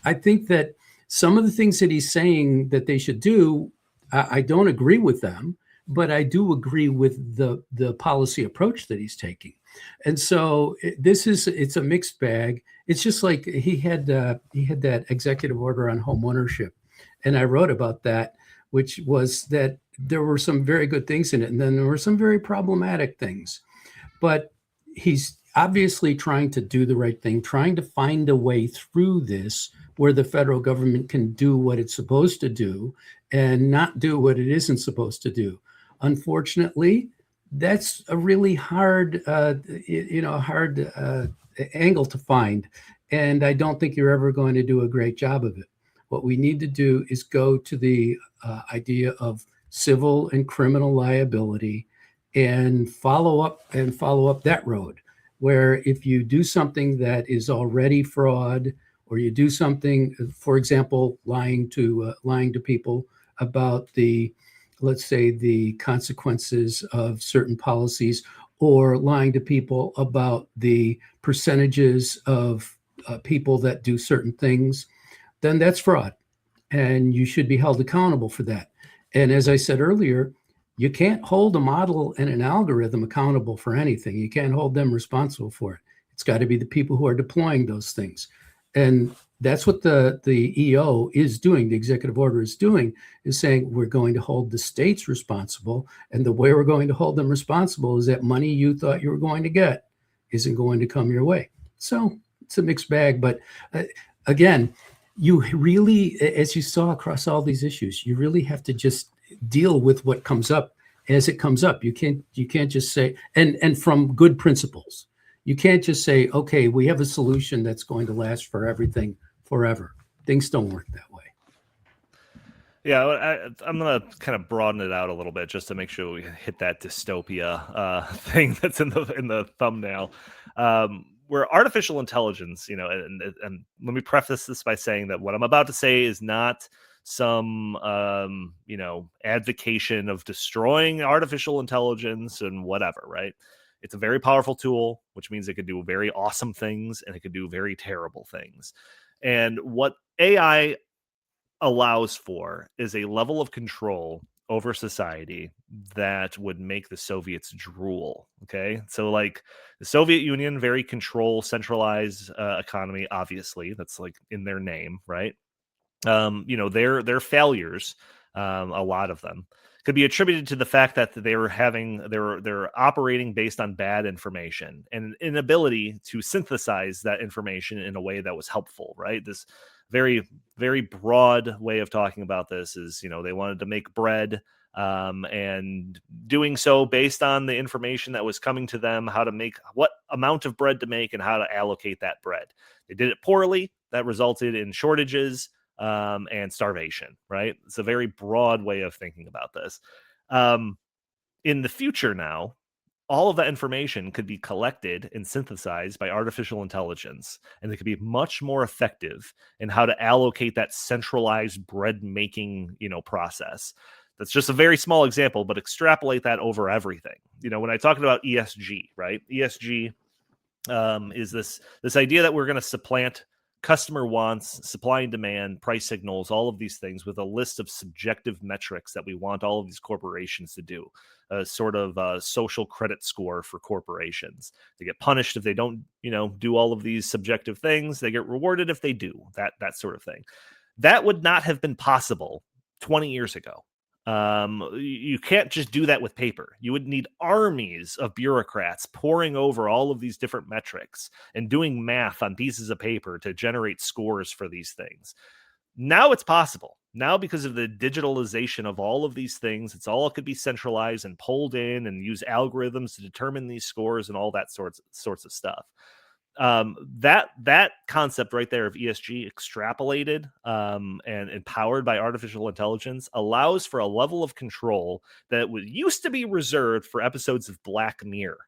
I think that some of the things that he's saying that they should do, I don't agree with them, but I do agree with the policy approach that he's taking. And so it's a mixed bag. It's just like he had that executive order on home ownership, and I wrote about that, which was that there were some very good things in it, and then there were some very problematic things. But he's obviously trying to do the right thing, trying to find a way through this where the federal government can do what it's supposed to do and not do what it isn't supposed to do. Unfortunately, that's a really hard angle to find. And I don't think you're ever going to do a great job of it. What we need to do is go to the idea of civil and criminal liability and follow up that road, where if you do something that is already fraud, or you do something, for example, lying to people about let's say the consequences of certain policies, or lying to people about the percentages of people that do certain things, then that's fraud. And you should be held accountable for that. And as I said earlier, you can't hold a model and an algorithm accountable for anything. You can't hold them responsible for it. It's got to be the people who are deploying those things. And that's what the EO is doing, the executive order is doing, is saying we're going to hold the states responsible. And the way we're going to hold them responsible is that money you thought you were going to get isn't going to come your way. So it's a mixed bag. But again, you really, as you saw across all these issues, you really have to just deal with what comes up as it comes up. You can't just say, and from good principles. You can't just say, okay, we have a solution that's going to last for everything forever. Things don't work that way. Yeah, I'm going to kind of broaden it out a little bit just to make sure we hit that dystopia thing that's in the thumbnail. Where artificial intelligence, and let me preface this by saying that what I'm about to say is not some, advocation of destroying artificial intelligence and whatever, right? It's a very powerful tool, which means it can do very awesome things and it can do very terrible things. And what AI allows for is a level of control over society that would make the Soviets drool. Okay. So like the Soviet Union, very centralized economy, obviously that's like in their name, right? Their failures, a lot of them could be attributed to the fact that they're operating based on bad information and an inability to synthesize that information in a way that was helpful, right? This very, very broad way of talking about this is, they wanted to make bread, and doing so based on the information that was coming to them, how to make, what amount of bread to make and how to allocate that bread. They did it poorly. That resulted in shortages, and starvation, right? It's a very broad way of thinking about this. In the future now, all of that information could be collected and synthesized by artificial intelligence, and it could be much more effective in how to allocate that centralized bread making, process. That's just a very small example, but extrapolate that over everything. When I talk about ESG, right? ESG is this idea that we're going to supplant customer wants, supply and demand, price signals, all of these things with a list of subjective metrics that we want all of these corporations to do, a sort of social credit score for corporations. They get punished if they don't, do all of these subjective things. They get rewarded if they do, that sort of thing. That would not have been possible 20 years ago. You can't just do that with paper. You would need armies of bureaucrats poring over all of these different metrics and doing math on pieces of paper to generate scores for these things. Now it's possible. Now, because of the digitalization of all of these things, it could be centralized and pulled in and use algorithms to determine these scores and all that sorts of stuff. That concept right there of ESG extrapolated and empowered by artificial intelligence allows for a level of control that used to be reserved for episodes of Black Mirror.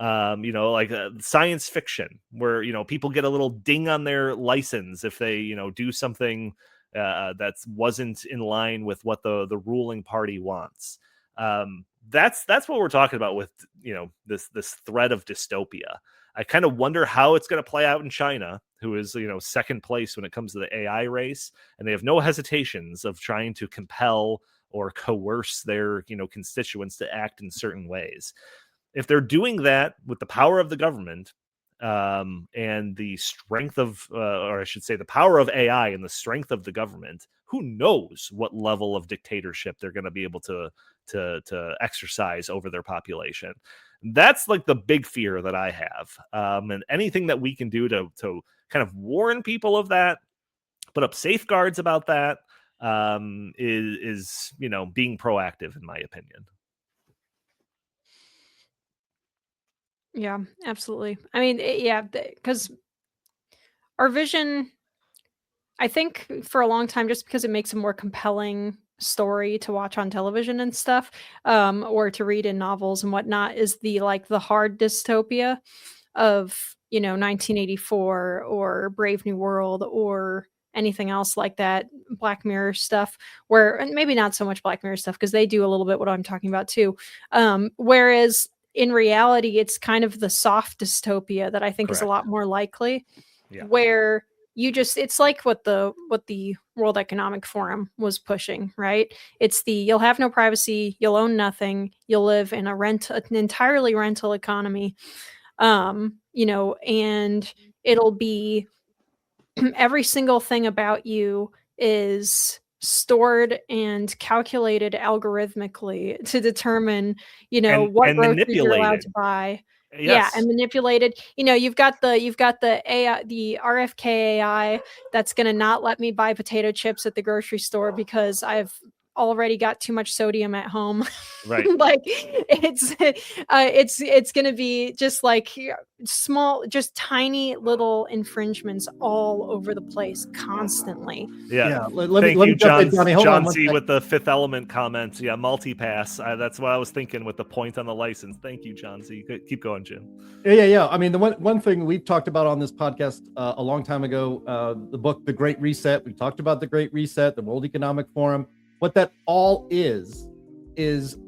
Like science fiction where, people get a little ding on their license if they, do something that wasn't in line with what the ruling party wants. That's what we're talking about with, you know, this threat of dystopia. I kind of wonder how it's going to play out in China, who is, you know, second place when it comes to the AI race, and they have no hesitations of trying to compel or coerce their, you know, constituents to act in certain ways. If they're doing that with the power of the government, and the strength of, or I should say, the power of AI and the strength of the government, who knows what level of dictatorship they're going to be able to exercise over their population. That's like the big fear that I have. And anything that we can do to kind of warn people of that, put up safeguards about that, is, you know, being proactive, in my opinion. Yeah, absolutely. I mean, yeah, because our vision, I think for a long time, just because it makes a more compelling story to watch on television and stuff, or to read in novels and whatnot, is the hard dystopia of, you know, 1984 or Brave New World or anything else like that, Black Mirror stuff, where, and maybe not so much Black Mirror stuff because they do a little bit what I'm talking about too. Whereas in reality, it's kind of the soft dystopia that I think is a lot more likely, where it's like what the World Economic Forum was pushing, right? It's you'll have no privacy, you'll own nothing, you'll live in an entirely rental economy, you know, and it'll be every single thing about you is stored and calculated algorithmically to determine, you know, what groceries you're allowed to buy. Yes. Yeah, and manipulated. You know, you've got the AI, the RFK AI that's going to not let me buy potato chips at the grocery store because I've already got too much sodium at home. Right. Like it's going to be just like small, just tiny little infringements all over the place constantly. Yeah. Let me jump in, Johnny. Hold on John one C sec. with the Fifth Element comments. Yeah, multi-pass. That's what I was thinking with the point on the license. Thank you, John C. Keep going, Jim. Yeah. I mean, the one thing we've talked about on this podcast a long time ago, the book, The Great Reset. We talked about the Great Reset, the World Economic Forum. What that all is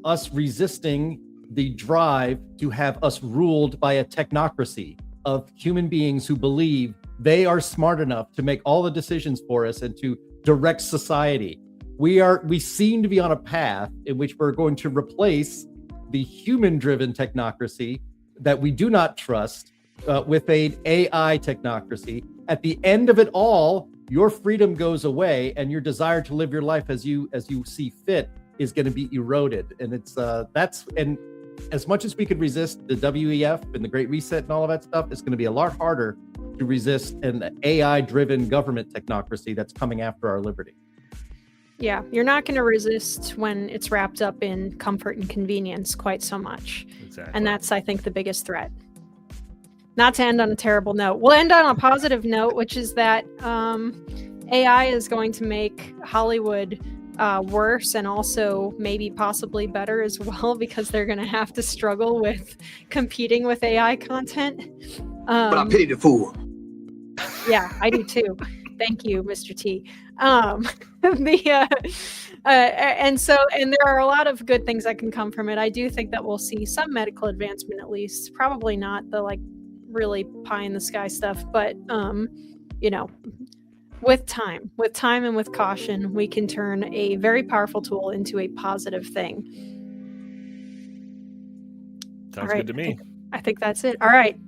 us resisting the drive to have us ruled by a technocracy of human beings who believe they are smart enough to make all the decisions for us and to direct society. We seem to be on a path in which we're going to replace the human-driven technocracy that we do not trust with an AI technocracy. At the end of it all, your freedom goes away and your desire to live your life as you see fit is going to be eroded. And it's and as much as we could resist the WEF and the Great Reset and all of that stuff, it's going to be a lot harder to resist an AI-driven government technocracy that's coming after our liberty. Yeah, you're not going to resist when it's wrapped up in comfort and convenience quite so much. Exactly. And that's, I think, the biggest threat. Not to end on a terrible note. We'll end on a positive note, which is that AI is going to make Hollywood worse and also maybe possibly better as well, because they're going to have to struggle with competing with AI content. But I pity the fool. Yeah, I do too. Thank you, Mr. T. And there are a lot of good things that can come from it. I do think that we'll see some medical advancement, at least. Probably not the really pie in the sky stuff, but you know, with time and with caution, we can turn a very powerful tool into a positive thing. Sounds good to me. I think that's it. All right.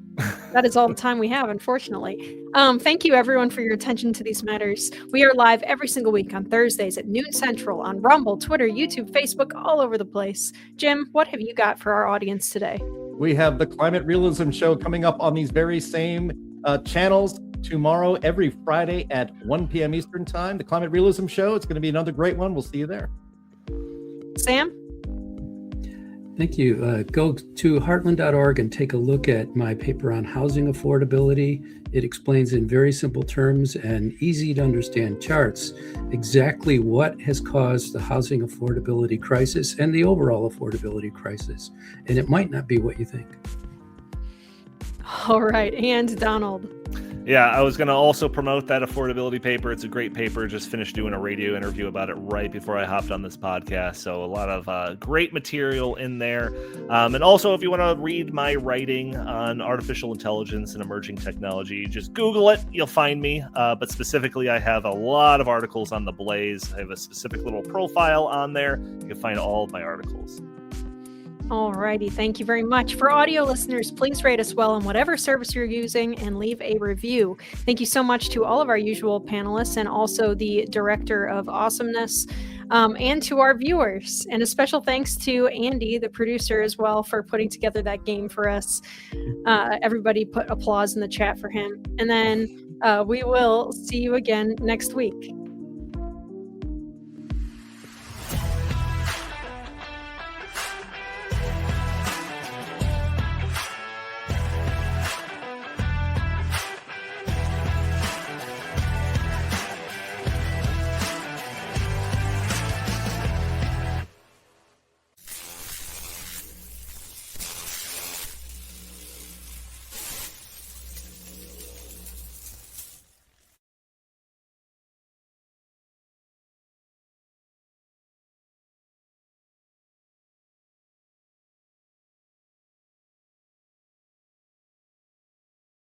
That is all the time we have, unfortunately. Thank you, everyone, for your attention to these matters. We are live every single week on Thursdays at noon Central on Rumble, Twitter, YouTube, Facebook, all over the place. Jim, what have you got for our audience today? We have the Climate Realism Show coming up on these very same channels tomorrow, every Friday at 1 p.m. Eastern Time. The Climate Realism Show. It's going to be another great one. We'll see you there. Sam? Thank you. Go to heartland.org and take a look at my paper on housing affordability. It explains in very simple terms and easy to understand charts exactly what has caused the housing affordability crisis and the overall affordability crisis. And it might not be what you think. All right. And Donald. Yeah, I was going to also promote that affordability paper. It's a great paper. Just finished doing a radio interview about it right before I hopped on this podcast. So a lot of great material in there. And also, if you want to read my writing on artificial intelligence and emerging technology, just Google it. You'll find me. But specifically, I have a lot of articles on the Blaze. I have a specific little profile on there. You can find all of my articles. Alrighty, thank you very much. For audio listeners, please rate us well on whatever service you're using and leave a review. Thank you so much to all of our usual panelists and also the Director of Awesomeness, and to our viewers. And a special thanks to Andy, the producer, as well, for putting together that game for us. Everybody put applause in the chat for him. And then we will see you again next week.